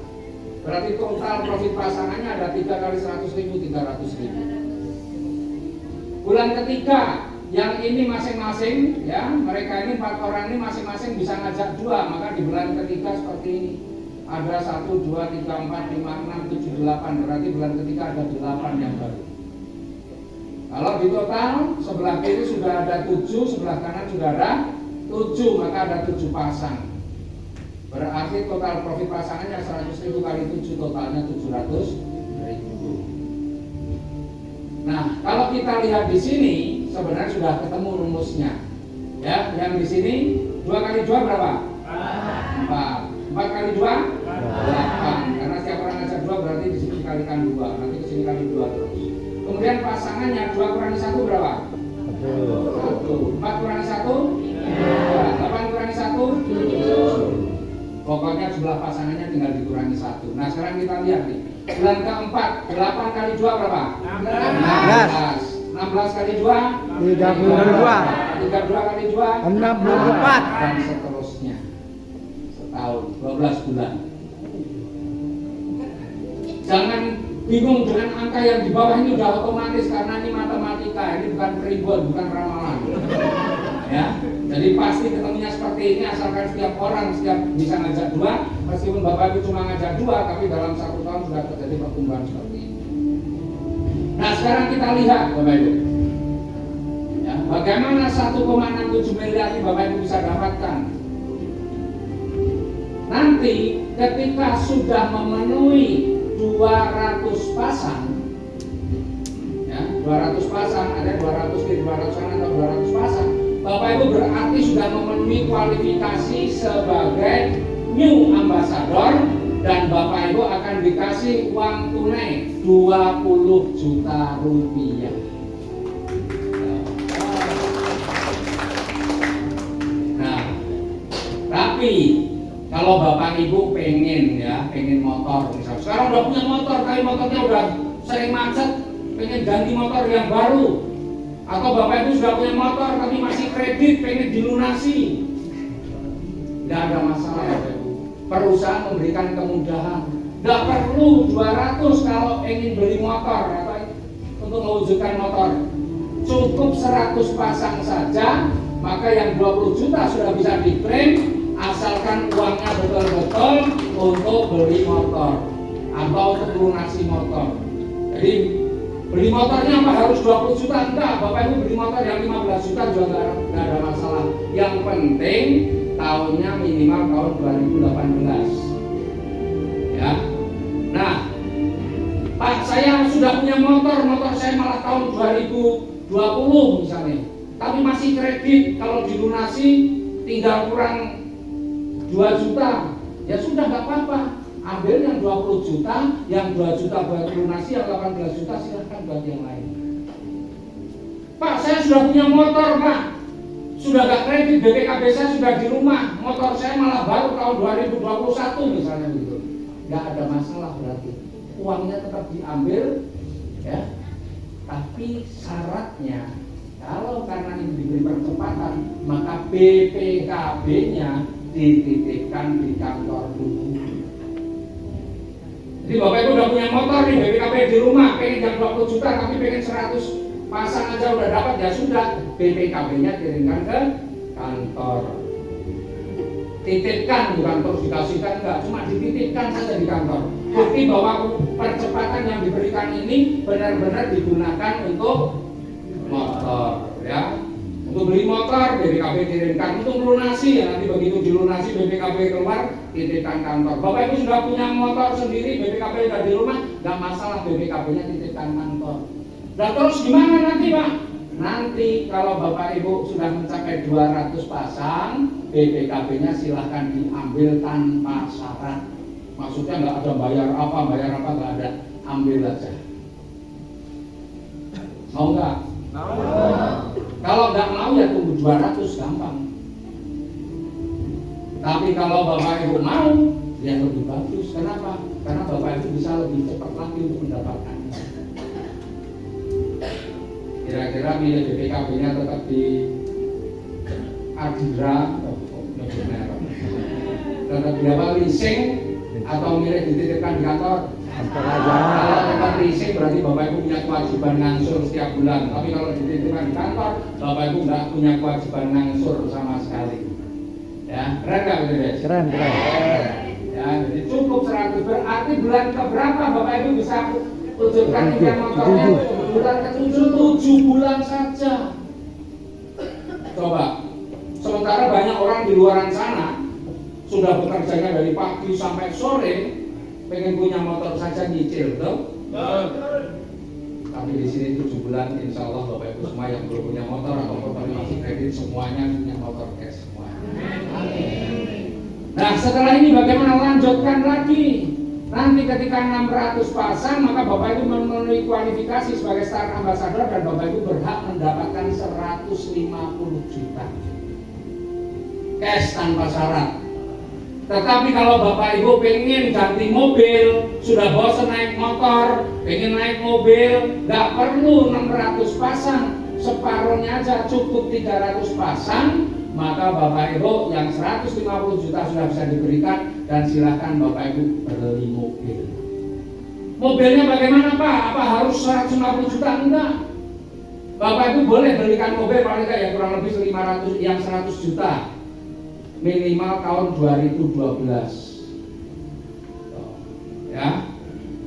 Speaker 1: Berarti total profit pasangannya ada 3 kali 100.000, 300.000. Bulan ketiga yang ini masing-masing, ya mereka ini 4 orang ini masing-masing bisa ngajak 2, maka di bulan ketiga seperti ini ada 1, 2, 3, 4, 5, 6, 7, 8. Berarti bulan ketiga ada 8 yang baru. Kalau di total sebelah kiri sudah ada 7, sebelah kanan sudah ada 7, maka ada 7 pasang. Berarti total profit pasangannya 100.000 kali 7, totalnya 700.000. Nah, kalau kita lihat di sini sebenarnya sudah ketemu rumusnya. Ya, yang di sini 2 kali 2 berapa? 4. 4 kali 2? 8. Karena setiap orang ngajak 2 berarti di sini dikalikan 2. Nanti di sini kali 2 terus. Kemudian pasangannya 2 kurangi 1 berapa? 1. 4 kurangi 1? 3. 8 kurangi 1? 7. Pokoknya jumlah pasangannya tinggal dikurangi 1. Nah, sekarang kita lihat nih. Bulan keempat, 8 kali 2 berapa? 16. 16 kali 2?
Speaker 2: 32.
Speaker 1: 32 kali 2?
Speaker 2: 64.
Speaker 1: Dan seterusnya. Setahun, 12 bulan. Jangan bingung dengan angka yang di bawah ini udah otomatis karena ini matematika, ini bukan peribuan, bukan ramalan. Ya, jadi pasti ketemunya seperti ini asalkan setiap orang bisa ngajak 2, meskipun Bapak Ibu cuma ngajak 2, tapi dalam 1 tahun sudah terjadi pertumbuhan seperti ini. Nah, sekarang kita lihat Bapak Ibu. Ya, bagaimana 1,67 miliar ini Bapak Ibu bisa dapatkan? Nanti ketika sudah memenuhi 200 pasang, ya, 200 pasang, ada 200 kiri 200 kanan atau 200 pasang, Bapak Ibu berarti sudah memenuhi kualifikasi sebagai new ambassador dan Bapak Ibu akan dikasih uang tunai 20 juta rupiah. Nah, tapi kalau Bapak Ibu pengen motor, misalnya sekarang udah punya motor, tapi motornya udah sering macet, pengen ganti motor yang baru, atau Bapak Ibu sudah punya motor tapi masih kredit, pengen dilunasi, tidak ada masalah Bapak Ibu. Perusahaan memberikan kemudahan. Tidak perlu 200 kalau ingin beli motor atau untuk mewujudkan motor. Cukup 100 pasang saja, maka yang 20 juta sudah bisa diklaim. Asalkan uangnya betul-betul untuk beli motor atau untuk lunasi motor. Jadi beli motornya apa harus 20 juta? Enggak, Bapak Ibu beli motor yang 15 juta juga enggak ada masalah. Yang penting tahunnya minimal tahun 2018. Ya. Nah, Pak, saya sudah punya motor saya malah tahun 2020 misalnya. Tapi masih kredit, kalau dilunasi tinggal kurang 2 juta, ya sudah nggak apa-apa. Ambil yang 20 juta, yang 2 juta buat lunasi, yang 18 juta silahkan buat yang lain. Pak, saya sudah punya motor, Pak. Sudah nggak kredit, BPKB saya sudah di rumah. Motor saya malah baru tahun 2021 misalnya gitu. Nggak ada masalah berarti. Uangnya tetap diambil, ya. Tapi syaratnya, kalau karena ini diberi percepatan, maka BPKB-nya dititipkan di kantor dulu. Jadi Bapak Ibu udah punya motor nih, BPKB di rumah, pengen yang 20 juta tapi pengen 100 pasang aja udah dapat, ya sudah, BPKB-nya kirimkan ke kantor. Titipkan, bukan terus dikasihkan, enggak, cuma dititipkan saja di kantor. Bukti bahwa percepatan yang diberikan ini benar-benar digunakan untuk motor, ya. Untuk beli motor, BPKB kirimkan. Untuk melunasi, ya nanti begitu dilunasi BPKB keluar, titipkan kantor. Bapak Ibu sudah punya motor sendiri, BPKB sudah di rumah, nggak masalah, BPKB-nya titipkan kantor. Nah terus gimana nanti Pak? Nanti kalau Bapak Ibu sudah mencapai 200 pasang, BPKB-nya silahkan diambil tanpa syarat. Maksudnya nggak ada bayar apa nggak ada, ambil aja. Mau nggak? Mau. Kalau nggak mau ya tunggu 200, gampang. Tapi kalau Bapak Ibu mau, ya lebih bagus. Kenapa? Karena Bapak Ibu bisa lebih cepat lagi untuk mendapatkannya. Kira-kira milih BPKB-nya tetap di Adira, tetap di apa, leasing, atau milih dititipkan di kantor? Kalau tempat leasing berarti Bapak Ibu punya kewajiban ngangsur setiap bulan. Tapi kalau dititipkan di kantor, Bapak Ibu nggak punya kewajiban ngangsur sama sekali. Ya, keren nggak gitu guys?
Speaker 2: Keren.
Speaker 1: Ya, Ya, jadi cukup 100. Berarti bulan keberapa Bapak Ibu bisa wujudkan impian motornya? Bulan ke-7, 7 bulan saja. Coba. Sementara banyak orang di luar sana sudah bekerjanya dari pagi sampai sore, pengen punya motor saja nyicil, betul? Tapi di sini 7 bulan, insya Allah Bapak Ibu semua yang belum punya motor atau motor masih kredit semuanya punya motor cash semua. Nah setelah ini bagaimana lanjutkan lagi? Nanti ketika 600 pasang maka Bapak Ibu memenuhi kualifikasi sebagai Star Ambassador dan Bapak Ibu berhak mendapatkan 150 juta cash tanpa syarat. Tetapi kalau Bapak Ibu pengen ganti mobil, sudah bosan naik motor, pengen naik mobil, nggak perlu 600 pasang, separuhnya aja cukup 300 pasang, maka Bapak Ibu yang 150 juta sudah bisa diberikan dan silahkan Bapak Ibu beli mobil. Mobilnya bagaimana Pak? Apa harus 150 juta? Enggak. Bapak Ibu boleh belikan mobil paling nggak ya kurang lebih 500 yang 100 juta. Minimal tahun 2012 ya,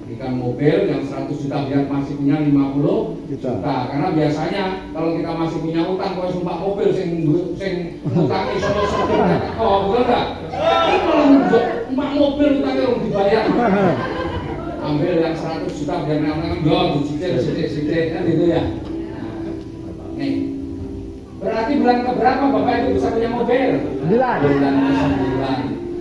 Speaker 1: belikan mobil yang 100 juta biar masih punya 50 juta. Karena biasanya kalau kita masih punya utang, kalau sumpah mobil sing utang iso oh betul enggak? Kalau mobil utangnya belum dibayar, ambil yang 100 juta biar namanya dicicil kan gitu ya. Nih berarti bulan keberapa Bapak Ibu bisa punya mobil? 9. Bulan ke-9.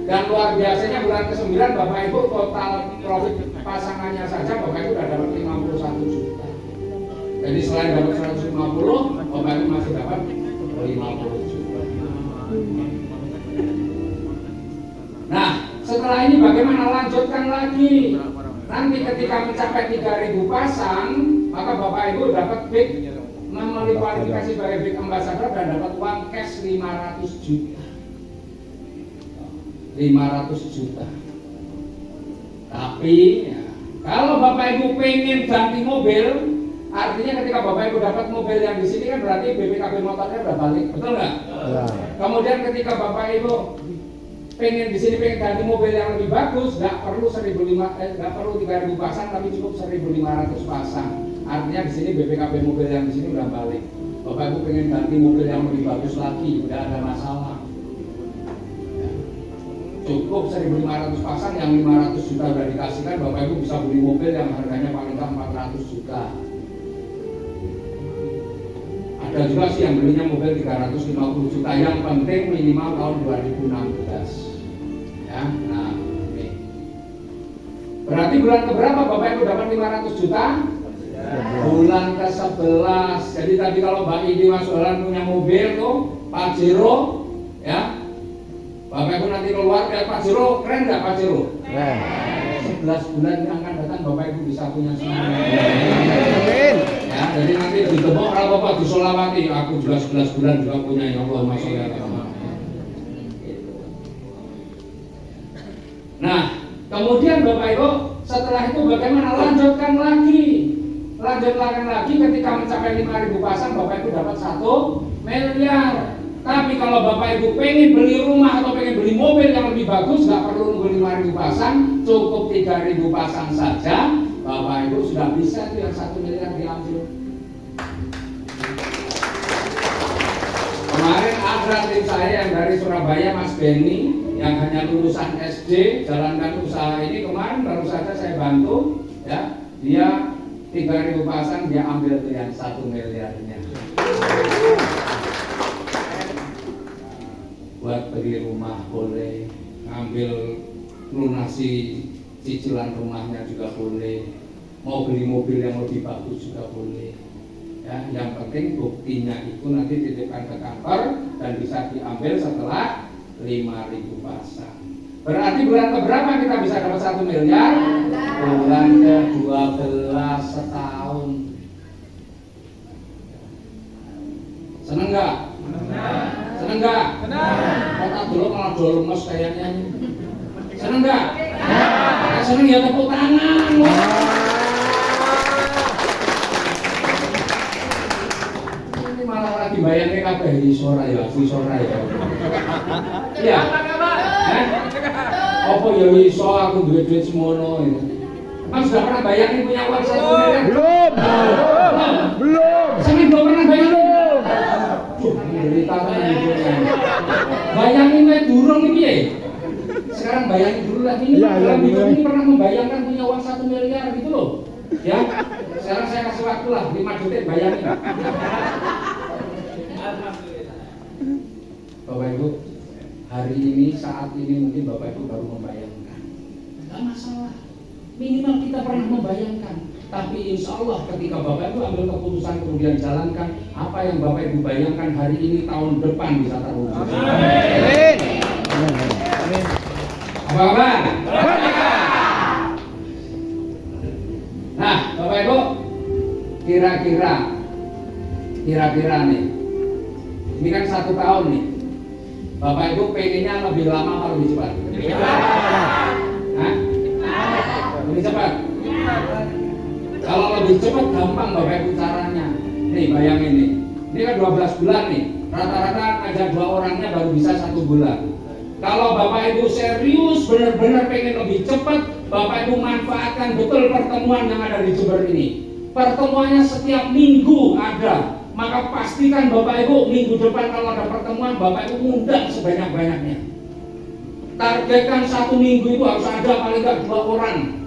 Speaker 1: Dan luar biasanya bulan ke-9 Bapak Ibu total profit pasangannya saja Bapak Ibu sudah dapat 51 juta. Jadi selain dapat 150, Bapak Ibu masih dapat 50 juta. Nah, setelah ini bagaimana lanjutkan lagi? Nanti ketika mencapai 3.000 pasang, maka Bapak Ibu dapat big memenuhi kualifikasi sebagai big ambassador dan dapat uang cash 500 juta. 500 juta. Tapi ya, kalau Bapak Ibu pengen ganti mobil, artinya ketika Bapak Ibu dapat mobil yang di sini kan berarti BPKB motornya udah balik, betul nggak? Ya. Kemudian ketika Bapak Ibu pengen di sini pengen ganti mobil yang lebih bagus, nggak perlu 3.000 pasang, tapi cukup 1.500 pasang. Artinya di sini BPKB mobil yang di sini udah balik. Bapak Ibu pengen ganti mobil yang lebih bagus lagi, udah ada masalah. Ya. Cukup 1.500 pasang, yang 500 juta udah dikasihkan, Bapak Ibu bisa beli mobil yang harganya paling nggak 400 juta. Ada juga sih yang belinya mobil 350 juta. Yang penting minimal tahun 2016. Ya, nah ini. Berarti bulan keberapa Bapak Ibu dapat 500 juta? Bulan ke-11. Jadi tadi kalau Mbak Idi Mas Olan punya mobil tuh Pajero, ya Bapak Ibu nanti keluar lihat Pajero, keren nggak Pajero? Keren. 11 bulan yang akan datang Bapak Ibu bisa punya semua. Amin. Ya, jadi nanti ditepuk kalau Bapak disolawati, aku juga 11 bulan juga punya, ya Allah masyaallah. Nah, kemudian Bapak Ibu setelah itu bagaimana lanjutkan lagi? Lanjutkan lagi ketika mencapai 5.000 pasang Bapak Ibu dapat 1 miliar. Tapi kalau Bapak Ibu pengen beli rumah atau pengen beli mobil yang lebih bagus, nggak perlu nunggu 5.000 pasang, cukup 3.000 pasang saja, Bapak Ibu sudah bisa tuh yang 1 miliar diambil. Kemarin ada tim saya yang dari Surabaya, Mas Benny, yang hanya lulusan SD, jalankan usaha ini. Kemarin baru saja saya bantu, ya, dia 3.000 pasang, dia ambil tuh yang 1 miliarnya. Buat beli rumah boleh, ngambil lunasi cicilan rumahnya juga boleh, mau beli mobil yang lebih bagus juga boleh. Ya, yang penting buktinya itu nanti titipkan ke kantor dan bisa diambil setelah 5.000 pasang. Berarti bulan keberapa kita bisa dapat 1 miliar? Bulan ke-12 setahun. Seneng nggak? Seneng nggak? Kota dulu malah lemes kayaknya. Seneng nggak? Seneng ya tepuk tangan. Ini malah lagi bayangin kabeh isora ya, isora ya. Iya. Apa ya iso aku duit semono itu. Mas sudah pernah bayangin punya uang 1 miliar?
Speaker 2: Belum.
Speaker 1: Sampai belum pernah bayangin? Cerita kan hidupnya. Bayangin aja durung ini ya. Sekarang bayangin dulu lah ini. Dalam hidup ini pernah membayangkan punya uang 1 miliar gitu loh. Ya, sekarang saya kasih waktu lah 5 detik bayangin. Bapak Ibu, hari ini saat ini mungkin Bapak Ibu baru membayangkan. Tidak masalah. Minimal kita pernah membayangkan. Tapi insya Allah ketika Bapak Ibu ambil keputusan kemudian jalankan, apa yang Bapak Ibu bayangkan hari ini tahun depan bisa terwujud.
Speaker 2: Amin.
Speaker 1: Apa? Nah, Bapak Ibu, kira-kira nih, ini kan 1 tahun nih. Bapak Ibu pengennya lebih lama atau lebih cepat? Hah? Lebih cepat? Kalau lebih cepat gampang Bapak Ibu caranya. Nih bayangin nih, ini kan 12 bulan nih. Rata-rata ngajak 2 orangnya baru bisa 1 bulan. Kalau Bapak Ibu serius benar-benar pengen lebih cepat, Bapak Ibu manfaatkan betul pertemuan yang ada di Jember ini. Pertemuannya setiap minggu ada. Maka pastikan Bapak Ibu minggu depan kalau ada pertemuan, Bapak Ibu undang sebanyak-banyaknya. Targetkan 1 minggu itu harus ada paling tidak 2 orang.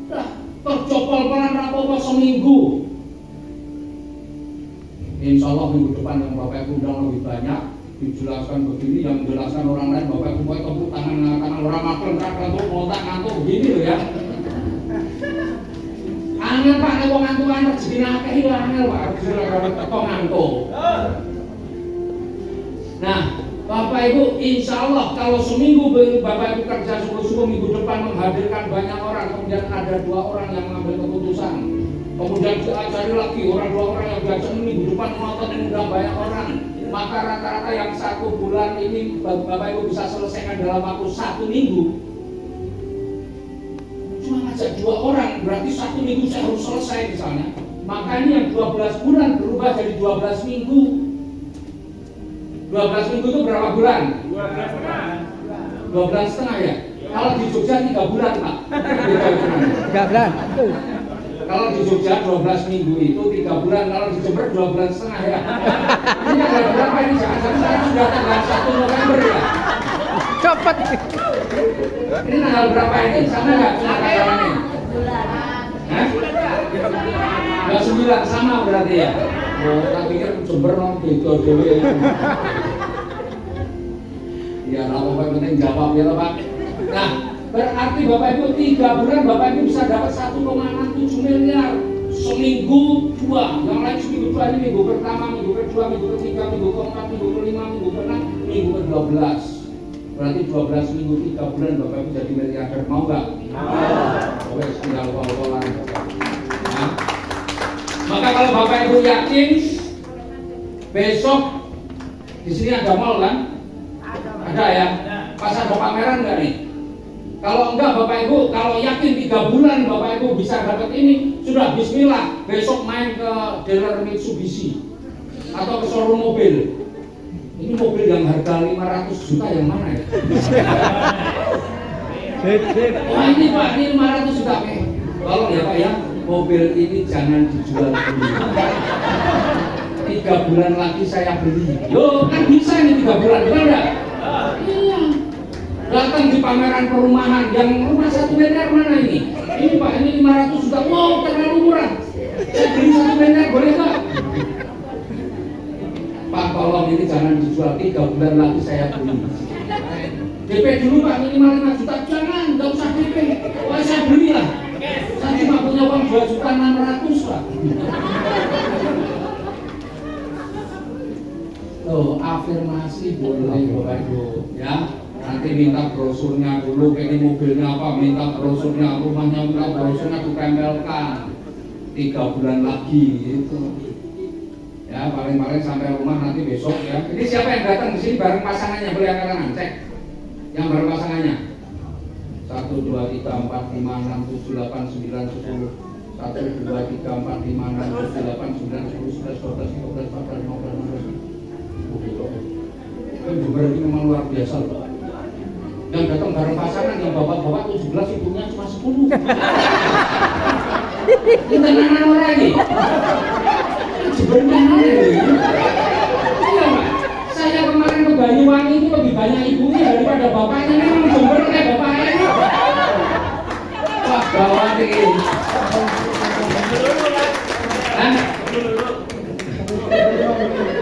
Speaker 1: Nah, terjopol pelan rapopo seminggu. Insya Allah minggu depan yang Bapak Ibu undang lebih banyak. Dijelaskan begini, yang menjelaskan orang lain, Bapak Ibu mulai tepuk tangan orang makan, ngantuk, ngontak, ngantuk, begini loh ya. Angel Pak, nek wong ngantukan rezeki akeh iki angel Pak, rezeki teko ngantuk. Nah, Bapak Ibu, insya Allah kalau seminggu Bapak Ibu kerja sungguh-sungguh minggu depan menghadirkan banyak orang, kemudian ada 2 orang yang mengambil keputusan, kemudian cari lagi 2 orang yang biasa minggu depan menonton mengundang banyak orang, maka rata-rata yang 1 bulan ini Bapak Ibu bisa selesaikan dalam waktu 1 minggu. Cuma ngajak 2 orang, berarti 1 minggu saya harus selesai misalnya. Maka ini yang 12 bulan berubah jadi 12 minggu. 12 minggu itu berapa bulan? 12 setengah ya? Kalau di Jogja 3 bulan Pak.
Speaker 2: 3 bulan.
Speaker 1: Kalau di Jogja 12 minggu itu 3 bulan, kalau di Jember 2 bulan setengah ya. Ini tanggal berapa ini? Jangan-jangan saya sudah tanggal 1 November ya.
Speaker 2: Cepat.
Speaker 1: Ini tanggal berapa ini? Sama nggak tanggalannya? Hah? 29 sama berarti ya? Oh, tak pikir Jember nong beda dewe. Ya, apa penting jawab ya Pak. Nah, berarti Bapak Ibu 3 bulan Bapak Ibu bisa dapat 1,67 miliar seminggu 2. Yang lain seminggu 2 ini minggu pertama, minggu kedua, minggu ketiga, minggu keempat, minggu kelima, minggu keenam, minggu ke-12. Berarti 12 minggu 3 bulan Bapak Ibu jadi miliarder, mau nggak? Mau. Wes tinggal kol-kolan. Nah, maka kalau Bapak Ibu yakin besok di sini ada mall kan? Ada ya? Pas ada pameran nggak nih? Kalau enggak Bapak Ibu, kalau yakin 3 bulan Bapak Ibu bisa dapat ini, sudah bismillah, besok main ke dealer Mitsubishi atau ke showroom mobil. Ini mobil yang harga 500 juta yang mana ya? Wah ini Pak, ini 500 juta Pak. Tolong ya Pak ya, mobil ini jangan dijual dulu. 3 bulan lagi saya beli. Loh kan bisa ini 3 bulan, benar nggak? Iya. Datang di pameran perumahan, yang rumah 1 miliar mana ini? Ini Pak, ini 500 juta. Wow, terlalu murah. Saya beli 1 miliar, boleh Pak? Pak, tolong ini jangan dijual, 3 bulan lagi saya beli. DP dulu Pak, minimal 5 juta. Jangan, nggak usah DP. Wah, saya beli lah. Saya cuma punya uang 2.600.000 Pak. Tuh, afirmasi boleh Bapak Ibu, ya. Nanti minta brosurnya dulu, ini mobilnya apa, minta brosurnya, rumahnya minta brosurnya ditempelkan 3 bulan lagi gitu. Ya paling-paling sampai rumah nanti besok ya. Ini siapa yang datang di sini bareng pasangannya, boleh angkat tangan, cek. Yang bareng pasangannya 1, 2, 3, 4, 5, 6, 7, 8, 9, 10 1, 2, 3, 4, 5, 6, 7, 8, 9, 10, 11, 12, 13, 14, 15, 16 Jember ini memang luar biasa loh. Yang datang bareng pasangan, yang bapak-bapak 17, ibunya cuma 10. Kita nana orang lagi. Sebenarnya iya Pak. Saya kemarin ke Banyuwangi itu lebih banyak ibunya daripada bapaknya. Ini memang Jember kayak bapaknya. Wah, gawat ini.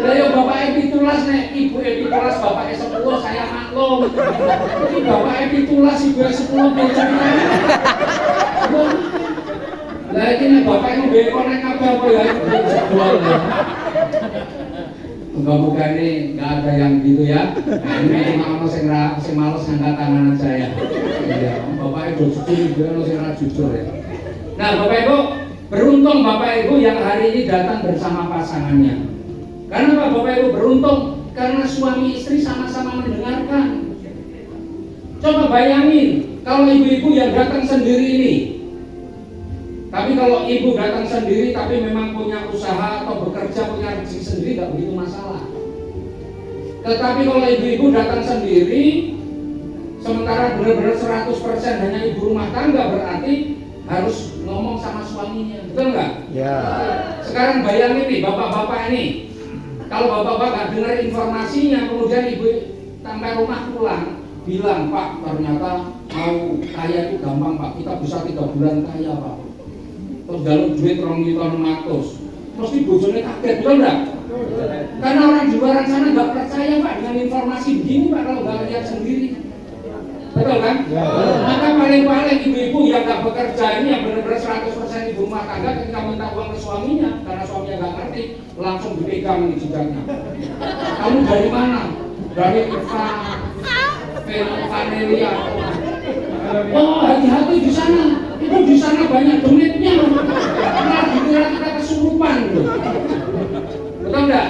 Speaker 1: Lah bapak epitulas nek, ibu epitulas, bapaknya 10, saya maklum. Ini bapak epitulas, ibu 10 biasanya. Lah iki nek bapak ngombe konek kabeh apa ya jebol. Moga-moga ini enggak ada yang gitu ya. Ini ono sing males ngangkat tangan saya. Iya, bapak ibu jujur, ono sing ora jujur ya. Nah, Bapak Ibu, beruntung Bapak Ibu yang hari ini datang bersama pasangannya. Karena apa Bapak Ibu beruntung? Karena suami istri sama-sama mendengarkan. Coba bayangin kalau ibu-ibu yang datang sendiri ini. Tapi kalau ibu datang sendiri tapi memang punya usaha atau bekerja punya rezeki sendiri nggak begitu masalah. Tetapi kalau ibu-ibu datang sendiri sementara benar-benar 100% hanya ibu rumah tangga berarti harus ngomong sama suaminya, betul nggak? Ya. Sekarang bayangin nih bapak-bapak ini. Kalau bapak-bapak nggak dengar informasinya, kemudian ibu sampai rumah pulang bilang, Pak ternyata mau kaya itu gampang Pak, kita bisa 3 bulan kaya Pak. Terus jalur duit 2.600.000, mesti bojone kaget, betul nggak? Karena orang di luar sana nggak percaya Pak dengan informasi begini Pak kalau nggak lihat sendiri, betul kan? Ya. Maka paling-paling ibu-ibu yang nggak bekerja ini yang benar-benar 100% ibu rumah tangga ketika minta uang ke suaminya karena suaminya nggak ngerti langsung dipegang di jejaknya. Kamu dari mana? Dari Vanelia. Oh hati-hati di sana. Itu di sana banyak duitnya. Nah dikira kita kesurupan loh. Betul nggak?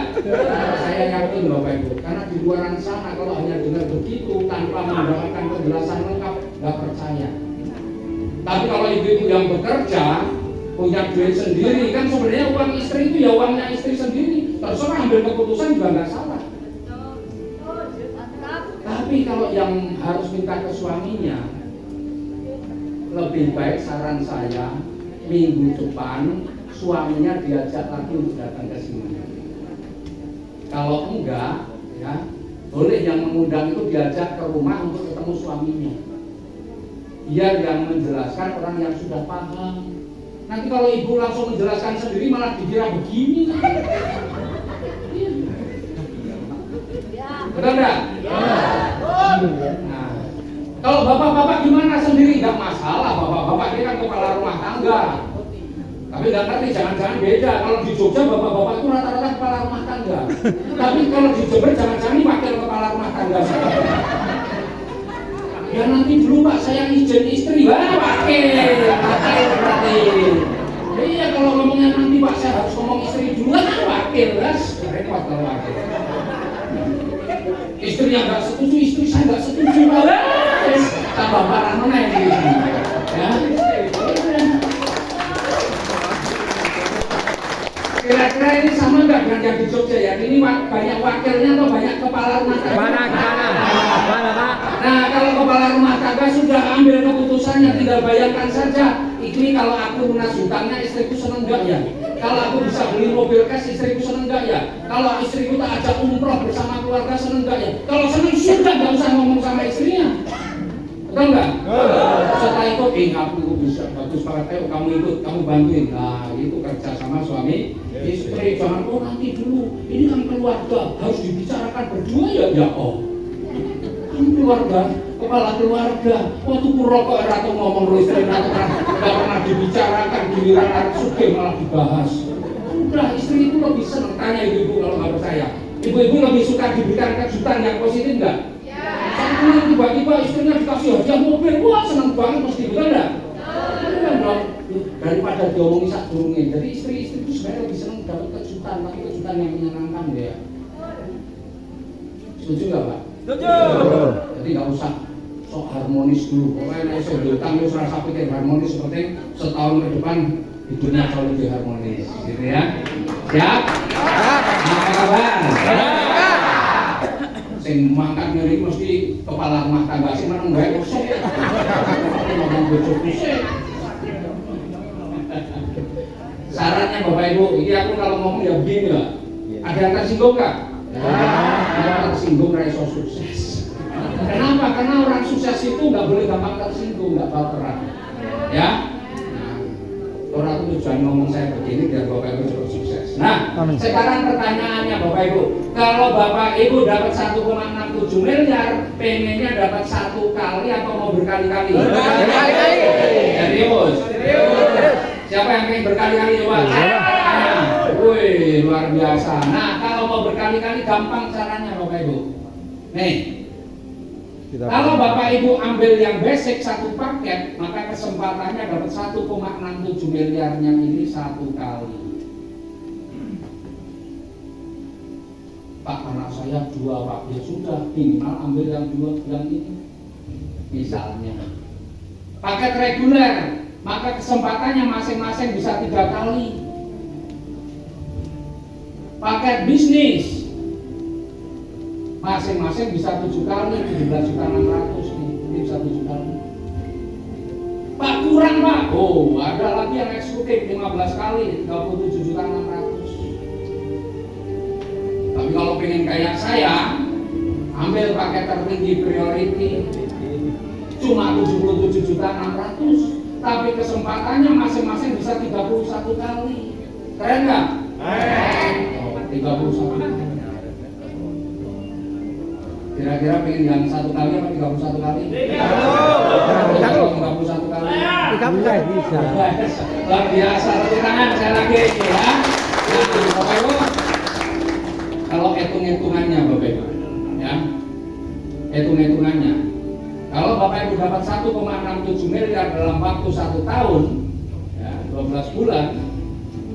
Speaker 1: Saya yakin Bapak Ibu. Karena di luar sana kalau hanya dengar begitu tanpa mendapatkan penjelasan lengkap nggak percaya. Tapi kalau ibu-ibu yang bekerja punya duit sendiri kan sebenarnya uang istri itu ya uangnya istri sendiri. Terserah ambil keputusan juga nggak salah. Tapi kalau yang harus minta ke suaminya, lebih baik saran saya minggu depan suaminya diajak lagi untuk datang ke sini. Kalau enggak, ya boleh yang mengundang itu diajak ke rumah untuk ketemu suaminya. Biar yang menjelaskan orang yang sudah paham. Nanti kalau ibu langsung menjelaskan sendiri malah dikira begini. Betul enggak? Nah, kalau bapak-bapak gimana sendiri? Enggak masalah, bapak-bapak ini kan kepala rumah tangga. Tapi nggak ngerti, jangan-jangan beda. Kalau di Jogja bapak-bapak itu rata-rata kepala rumah tangga. Tapi kalau di Jember jangan-jangan wakil kepala rumah tangga. Ya nanti dulu Pak saya izin istri, wakil berarti. Iya kalau ngomongnya nanti Pak saya harus ngomong istri dulu, wakil, repot kalau wakil. Istri yang nggak setuju, istri saya nggak setuju, tambah parah mana yang di sini, ya. Kira-kira ini sama nggak dengan yang di Jogja ya? Ini banyak wakilnya atau banyak kepala rumah tangga? Mana, Pak? Nah, kalau kepala rumah tangga sudah ambil keputusannya, tinggal bayangkan saja. Ini kalau aku lunas hutangnya, istriku seneng nggak ya? Kalau aku bisa beli mobil cash, istriku seneng nggak ya? Kalau istriku tak ajak umroh bersama keluarga, seneng nggak ya? Kalau seneng sudah nggak usah ngomong sama istrinya. Betul nggak? Setelah itu, aku bisa bagus banget, ayo kamu ikut, kamu bantuin. Nah, itu kerja sama suami istri. Jangan nanti dulu, ini kan keluarga harus dibicarakan berdua ya oh. Kamu keluarga, kepala keluarga. Waktu rokok atau ngomong lu istri atau nggak pernah dibicarakan, giliran harus suke malah dibahas. Udah istri itu lebih senang, tanya ibu-ibu kalau nggak percaya. Ibu-ibu lebih suka diberikan kejutan yang positif nggak? Sampai tiba-tiba istrinya dikasih hadiah mobil, wah senang banget mesti, betul nggak? Betul dong. Daripada diomongin sak durungin. Jadi istri-istri itu sebenarnya lebih senang dapat kejutan, tapi kejutan yang menyenangkan ya. Setuju nggak Pak? Setuju. Jadi nggak usah sok harmonis dulu. Pokoknya saya berutang terus rasa pikir harmonis seperti setahun ke depan hidupnya jauh lebih harmonis, gitu ya. Siap? Apa kabar? sing mangkat ngene mesti kepala rumah tangga sing meneng wae kosong. Ngomong bojo sik. Sarannya Bapak Ibu, ini aku kalau ngomong ya begini lah. Ada yang tersinggung nggak? Ada yang tersinggung iso sukses. Kenapa? Karena orang sukses itu nggak boleh gampang tersinggung, nggak baperan. Ya. Orang itu tujuan ngomong saya begini biar Bapak Ibu cepat sukses. Nah, sekarang pertanyaannya Bapak Ibu, kalau Bapak Ibu dapat 1,67 miliar, pengennya dapat satu kali atau mau berkali-kali?
Speaker 2: Berkali-kali.
Speaker 1: Serius. Siapa yang pengen berkali-kali coba? Wih, luar biasa. Nah, kalau mau berkali-kali gampang caranya Bapak Ibu. Nih, kalau Bapak Ibu ambil yang basic satu paket, maka kesempatannya dapat 1,67 miliarnya ini satu kali. Pak, anak saya 2 Pak, ya sudah minimal ambil yang 2 yang ini. Misalnya paket reguler, maka kesempatannya masing-masing bisa 3 kali. Paket bisnis masing-masing bisa 7 kali, 17.600.000 ini bisa 7 kali. Pak kurang Pak, oh ada lagi yang eksekutif 15 kali, 37.600.000. Tapi kalau pengen kayak saya, ambil paket tertinggi priority, cuma 77.600.000, tapi kesempatannya masing-masing bisa 31 kali. Keren nggak? Oh, 31. Kira-kira pengen yang 1 kali apa 31 kali? 31 kali.
Speaker 2: 30 bisa.
Speaker 1: Luar biasa, tepuk tangan saya lagi ya. Nah, Bapak Ibu, kalau hitung-hitungannya Bapak Ibu, ya, hitung-hitungannya, kalau Bapak Ibu dapat 1,67 miliar dalam waktu 1 tahun, ya, 12 bulan,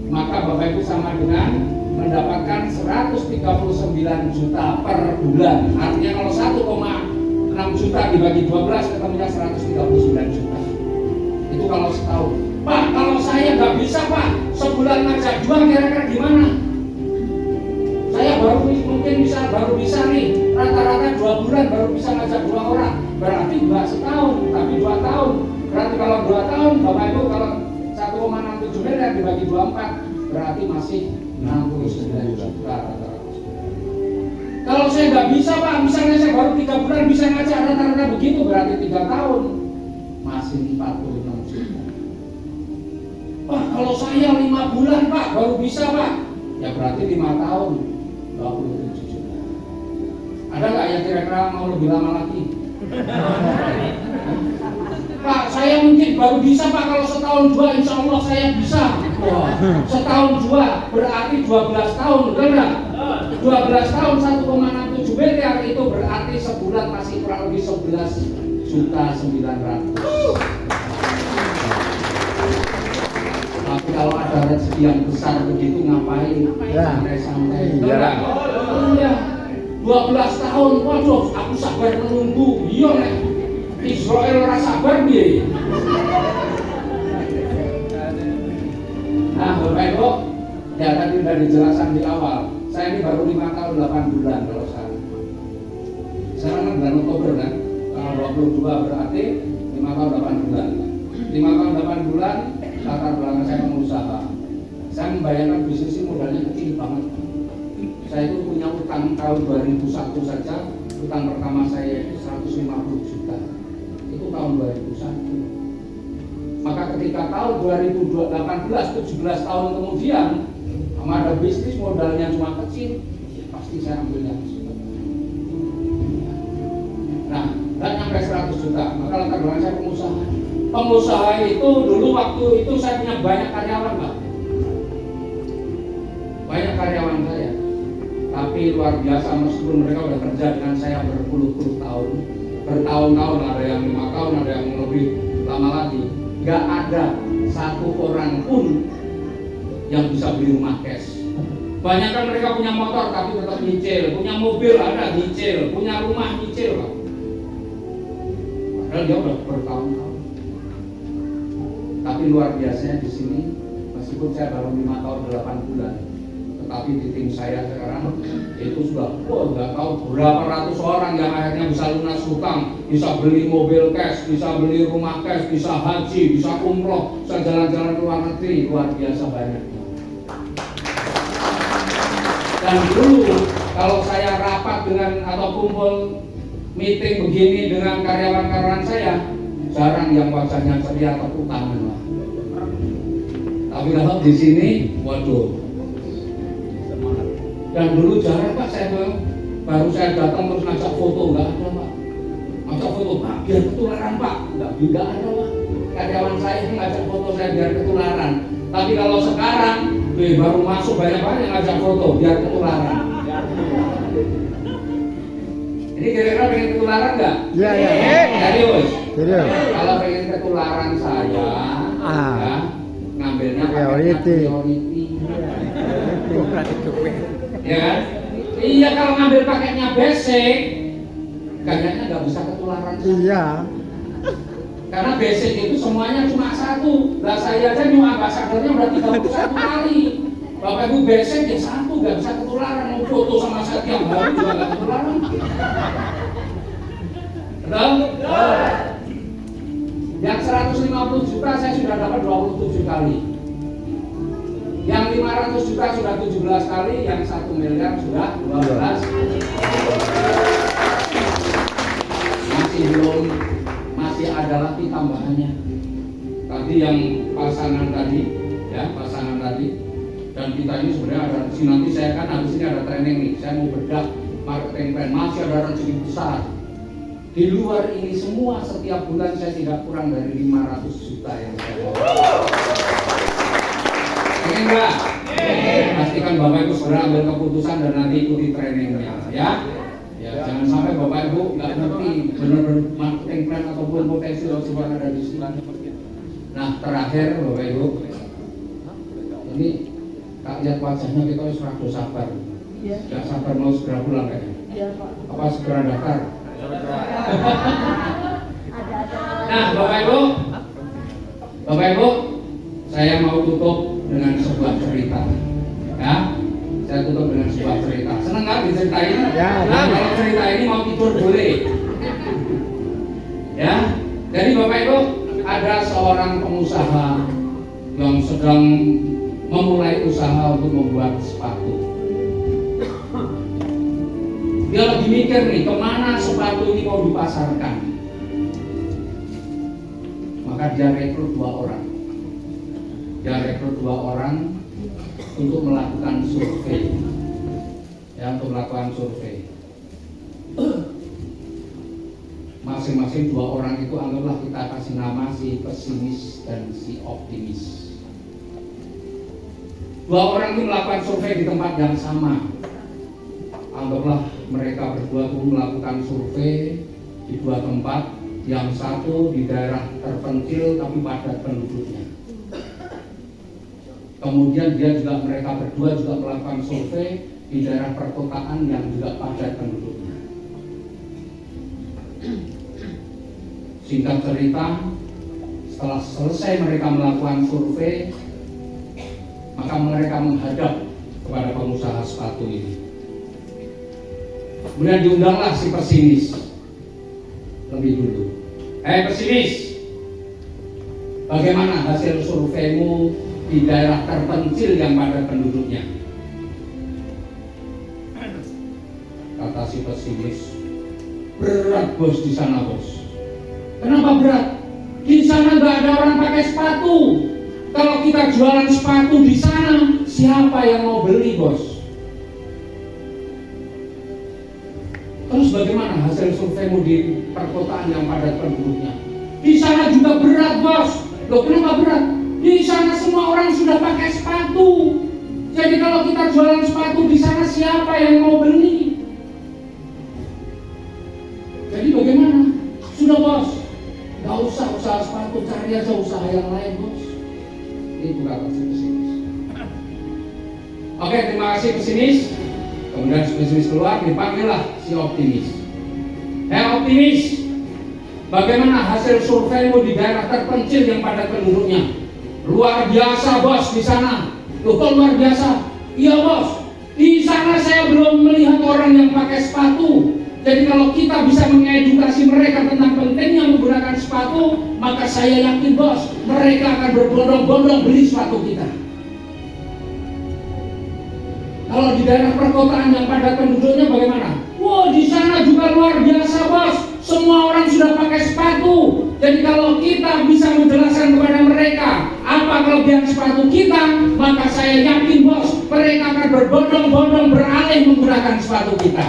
Speaker 1: maka Bapak Ibu sama dengan mendapatkan 139 juta per bulan. Artinya kalau 1,6 juta dibagi 12 ketemunya 139 juta. Itu kalau setahun. Pak, kalau saya nggak bisa Pak, sebulan ngajak 2 kira-kira gimana? Saya mungkin baru bisa nih, rata-rata 2 bulan baru bisa ngajak 2 orang. Berarti nggak setahun, tapi 2 tahun. Berarti kalau 2 tahun, Bapak Ibu kalau 1,67 miliar dibagi 24, berarti masih 69 juta. Kalau saya nggak bisa Pak, misalnya saya baru 3 bulan bisa ngajak rata-rata begitu, berarti 3 tahun masih 46 juta. Pak, kalau saya 5 bulan Pak baru bisa Pak, ya berarti 5 tahun 27 juta. Ada nggak yang kira-kira mau lebih lama lagi? Pak, saya mungkin baru bisa Pak kalau setahun 2, insya Allah saya bisa. Wah, setahun 2 berarti 12 tahun, betul nggak? 12 tahun 1,67 miliar itu berarti sebulan masih kurang lebih 11.900.000. Tapi kalau ada rezeki yang besar begitu ngapain? Santai-santai. Betul nggak? Iya. 12 tahun, waduh, aku sabar menunggu. Iya nek Israel ora sabar piye? Nah, Bapak Ibu, ya tadi sudah dijelaskan di awal. Saya ini baru 5 tahun 8 bulan kalau sekarang. Sekarang kan bulan Oktober kan? Tanggal 22 berarti 5 tahun 8 bulan. 5 tahun 8 bulan, latar belakang saya pengusaha. Saya membayangkan bisnis ini modalnya kecil banget. Saya itu punya utang tahun 2001 saja, utang pertama saya itu 150 juta. Itu tahun 2001. Maka ketika tahun 2018, 17 tahun kemudian, ada bisnis modalnya cuma kecil, pasti saya ambil yang sebentar. Nah, nggak nyampe 100 juta, maka latar belakang saya pengusaha. Pengusaha itu dulu waktu itu saya punya banyak karyawan Pak. Banyak karyawan saya. Tapi luar biasa meskipun mereka udah kerja dengan saya berpuluh-puluh tahun, bertahun-tahun, ada yang 5 tahun, ada yang lebih lama lagi. Gak ada satu orang pun yang bisa beli rumah cash. Banyak kan mereka punya motor tapi tetap nyicil, punya mobil ada nyicil, punya rumah nyicil Pak. Padahal dia udah bertahun-tahun. Tapi luar biasanya di sini, meskipun saya baru 5 tahun 8 bulan, Tetapi di tim saya sekarang itu sudah nggak tahu berapa ratus orang yang akhirnya bisa lunas hutang, bisa beli mobil cash, bisa beli rumah cash, bisa haji, bisa umroh, bisa jalan-jalan ke luar negeri, luar biasa banyak. Dan dulu kalau saya rapat dengan atau kumpul meeting begini dengan karyawan-karyawan saya, jarang yang wajahnya ceria tepuk tangan lah. Tapi kalau di sini, waduh. Dan dulu jarang Pak, baru saya datang terus ngajak foto, nggak ada Pak. Ngajak foto, Pak, biar ketularan Pak, nggak ada Pak. Karyawan saya ini ngajak foto saya biar ketularan. Tapi kalau sekarang, baru masuk banyak-banyak ngajak foto biar ketularan. Ini kira-kira pengen ketularan nggak? Iya. Serius? Serius. Kalau pengen ketularan saya, ya, ngambilnya priority. Ya kan? Iya, kalau ngambil paketnya basic, kayaknya nggak bisa ketularan. Iya. Karena basic itu semuanya cuma satu. Lah saya aja new ambassadornya udah 31 kali. Bapak Ibu basic ya satu, nggak bisa ketularan. Mau foto sama saya tiap hari juga nggak ketularan. Betul? Yang 150 juta saya sudah dapat 27 kali. Yang 500 juta sudah 17 kali, yang 1 miliar sudah 12. Masih ada lagi tambahannya. Tadi yang pasangan tadi, dan kita ini sebenarnya ada nanti saya kan habis ini ada training nih, saya mau bedah marketing plan, masih ada rezeki besar. Di luar ini semua setiap bulan saya tidak kurang dari 500 juta yang saya dapat. Ingin nggak? Pastikan Bapak Ibu segera ambil keputusan dan nanti ikuti trainingnya, ya. Jangan sampai Bapak Ibu nggak ngerti benar-benar marketing plan ataupun potensi yang sudah ada di sini. Nah, terakhir Bapak Ibu, ini tak lihat wajahnya kita harus rada sabar. Nggak sabar mau segera pulang kayaknya. Apa segera daftar? Nah, Bapak Ibu, saya mau tutup dengan sebuah cerita, ya. Saya tutup dengan sebuah cerita. Senang nggak diceritain? Ya. Nah, kalau cerita ini mau tidur boleh, ya. Jadi Bapak Ibu, ada seorang pengusaha yang sedang memulai usaha untuk membuat sepatu. Dia lagi mikir nih, kemana sepatu ini mau dipasarkan. Maka dia rekrut dua orang untuk melakukan survei. Masing-masing dua orang itu anggaplah kita kasih nama si pesimis dan si optimis. Dua orang itu melakukan survei di tempat yang sama. Anggaplah mereka berdua itu melakukan survei di dua tempat, yang satu di daerah terpencil tapi padat penduduknya. Kemudian mereka berdua juga melakukan survei di daerah perkotaan yang juga padat penduduknya. Singkat cerita, setelah selesai mereka melakukan survei, maka mereka menghadap kepada pengusaha sepatu ini. Kemudian diundanglah si pesimis lebih dulu. Pesimis, bagaimana hasil surveimu di daerah terpencil yang padat penduduknya? Kata si pesimis, berat bos di sana bos. Kenapa berat? Di sana nggak ada orang pakai sepatu. Kalau kita jualan sepatu di sana, siapa yang mau beli bos? Terus bagaimana hasil surveimu di perkotaan yang padat penduduknya? Di sana juga berat bos. Loh, kenapa berat? Di sana semua orang sudah pakai sepatu. Jadi kalau kita jualan sepatu di sana, siapa yang mau beli? Jadi bagaimana? Sudah bos, gak usah usaha sepatu, cari aja usaha yang lain bos. Itu kata si pesimis. Oke, terima kasih pesimis. Kemudian si pesimis keluar, dipanggillah si optimis. Optimis, bagaimana hasil surveimu di daerah terpencil yang padat penduduknya? Luar biasa bos di sana. Loh, kok luar biasa? Iya bos, di sana saya belum melihat orang yang pakai sepatu. Jadi kalau kita bisa mengedukasi mereka tentang pentingnya menggunakan sepatu, maka saya yakin bos, mereka akan berbondong-bondong beli sepatu kita. Kalau di daerah perkotaan yang padat penduduknya bagaimana? Wah, di sana juga luar biasa bos, semua orang sudah pakai sepatu. Jadi kalau kita bisa menjelaskan kepada mereka apa kelebihan sepatu kita, maka saya yakin bos, mereka akan berbondong-bondong beralih menggunakan sepatu kita.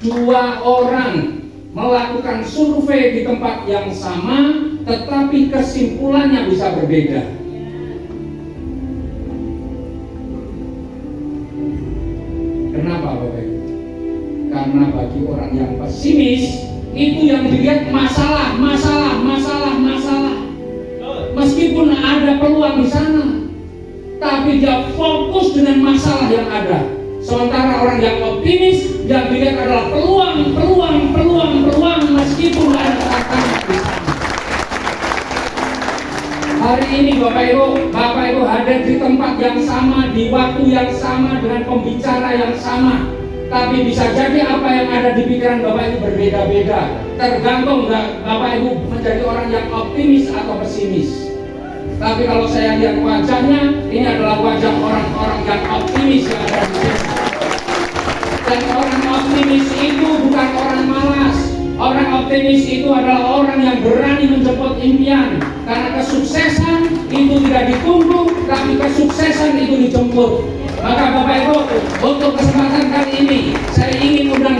Speaker 1: Dua orang melakukan survei di tempat yang sama, tetapi kesimpulannya bisa berbeda. Kenapa Bapak Ibu? Karena bagi orang yang pesimis, itu yang dilihat masalah. Meskipun ada peluang di sana, tapi dia fokus dengan masalah yang ada. Sementara orang yang optimis, yang dilihat adalah peluang meskipun ada tantangan di sana. Hari ini Bapak Ibu hadir di tempat yang sama, di waktu yang sama, dengan pembicara yang sama. Tapi bisa jadi apa yang ada di pikiran Bapak Ibu berbeda-beda. Tergantung Bapak Ibu menjadi orang yang optimis atau pesimis. Tapi kalau saya lihat wajahnya, ini adalah wajah orang-orang yang optimis yang ada di sini. Dan orang optimis itu bukan orang malas. Orang optimis itu adalah orang yang berani menjemput impian. Karena kesuksesan itu tidak ditunggu, tapi kesuksesan itu dijemput. Maka Bapak Ibu, untuk kesempatan kali ini saya ingin undang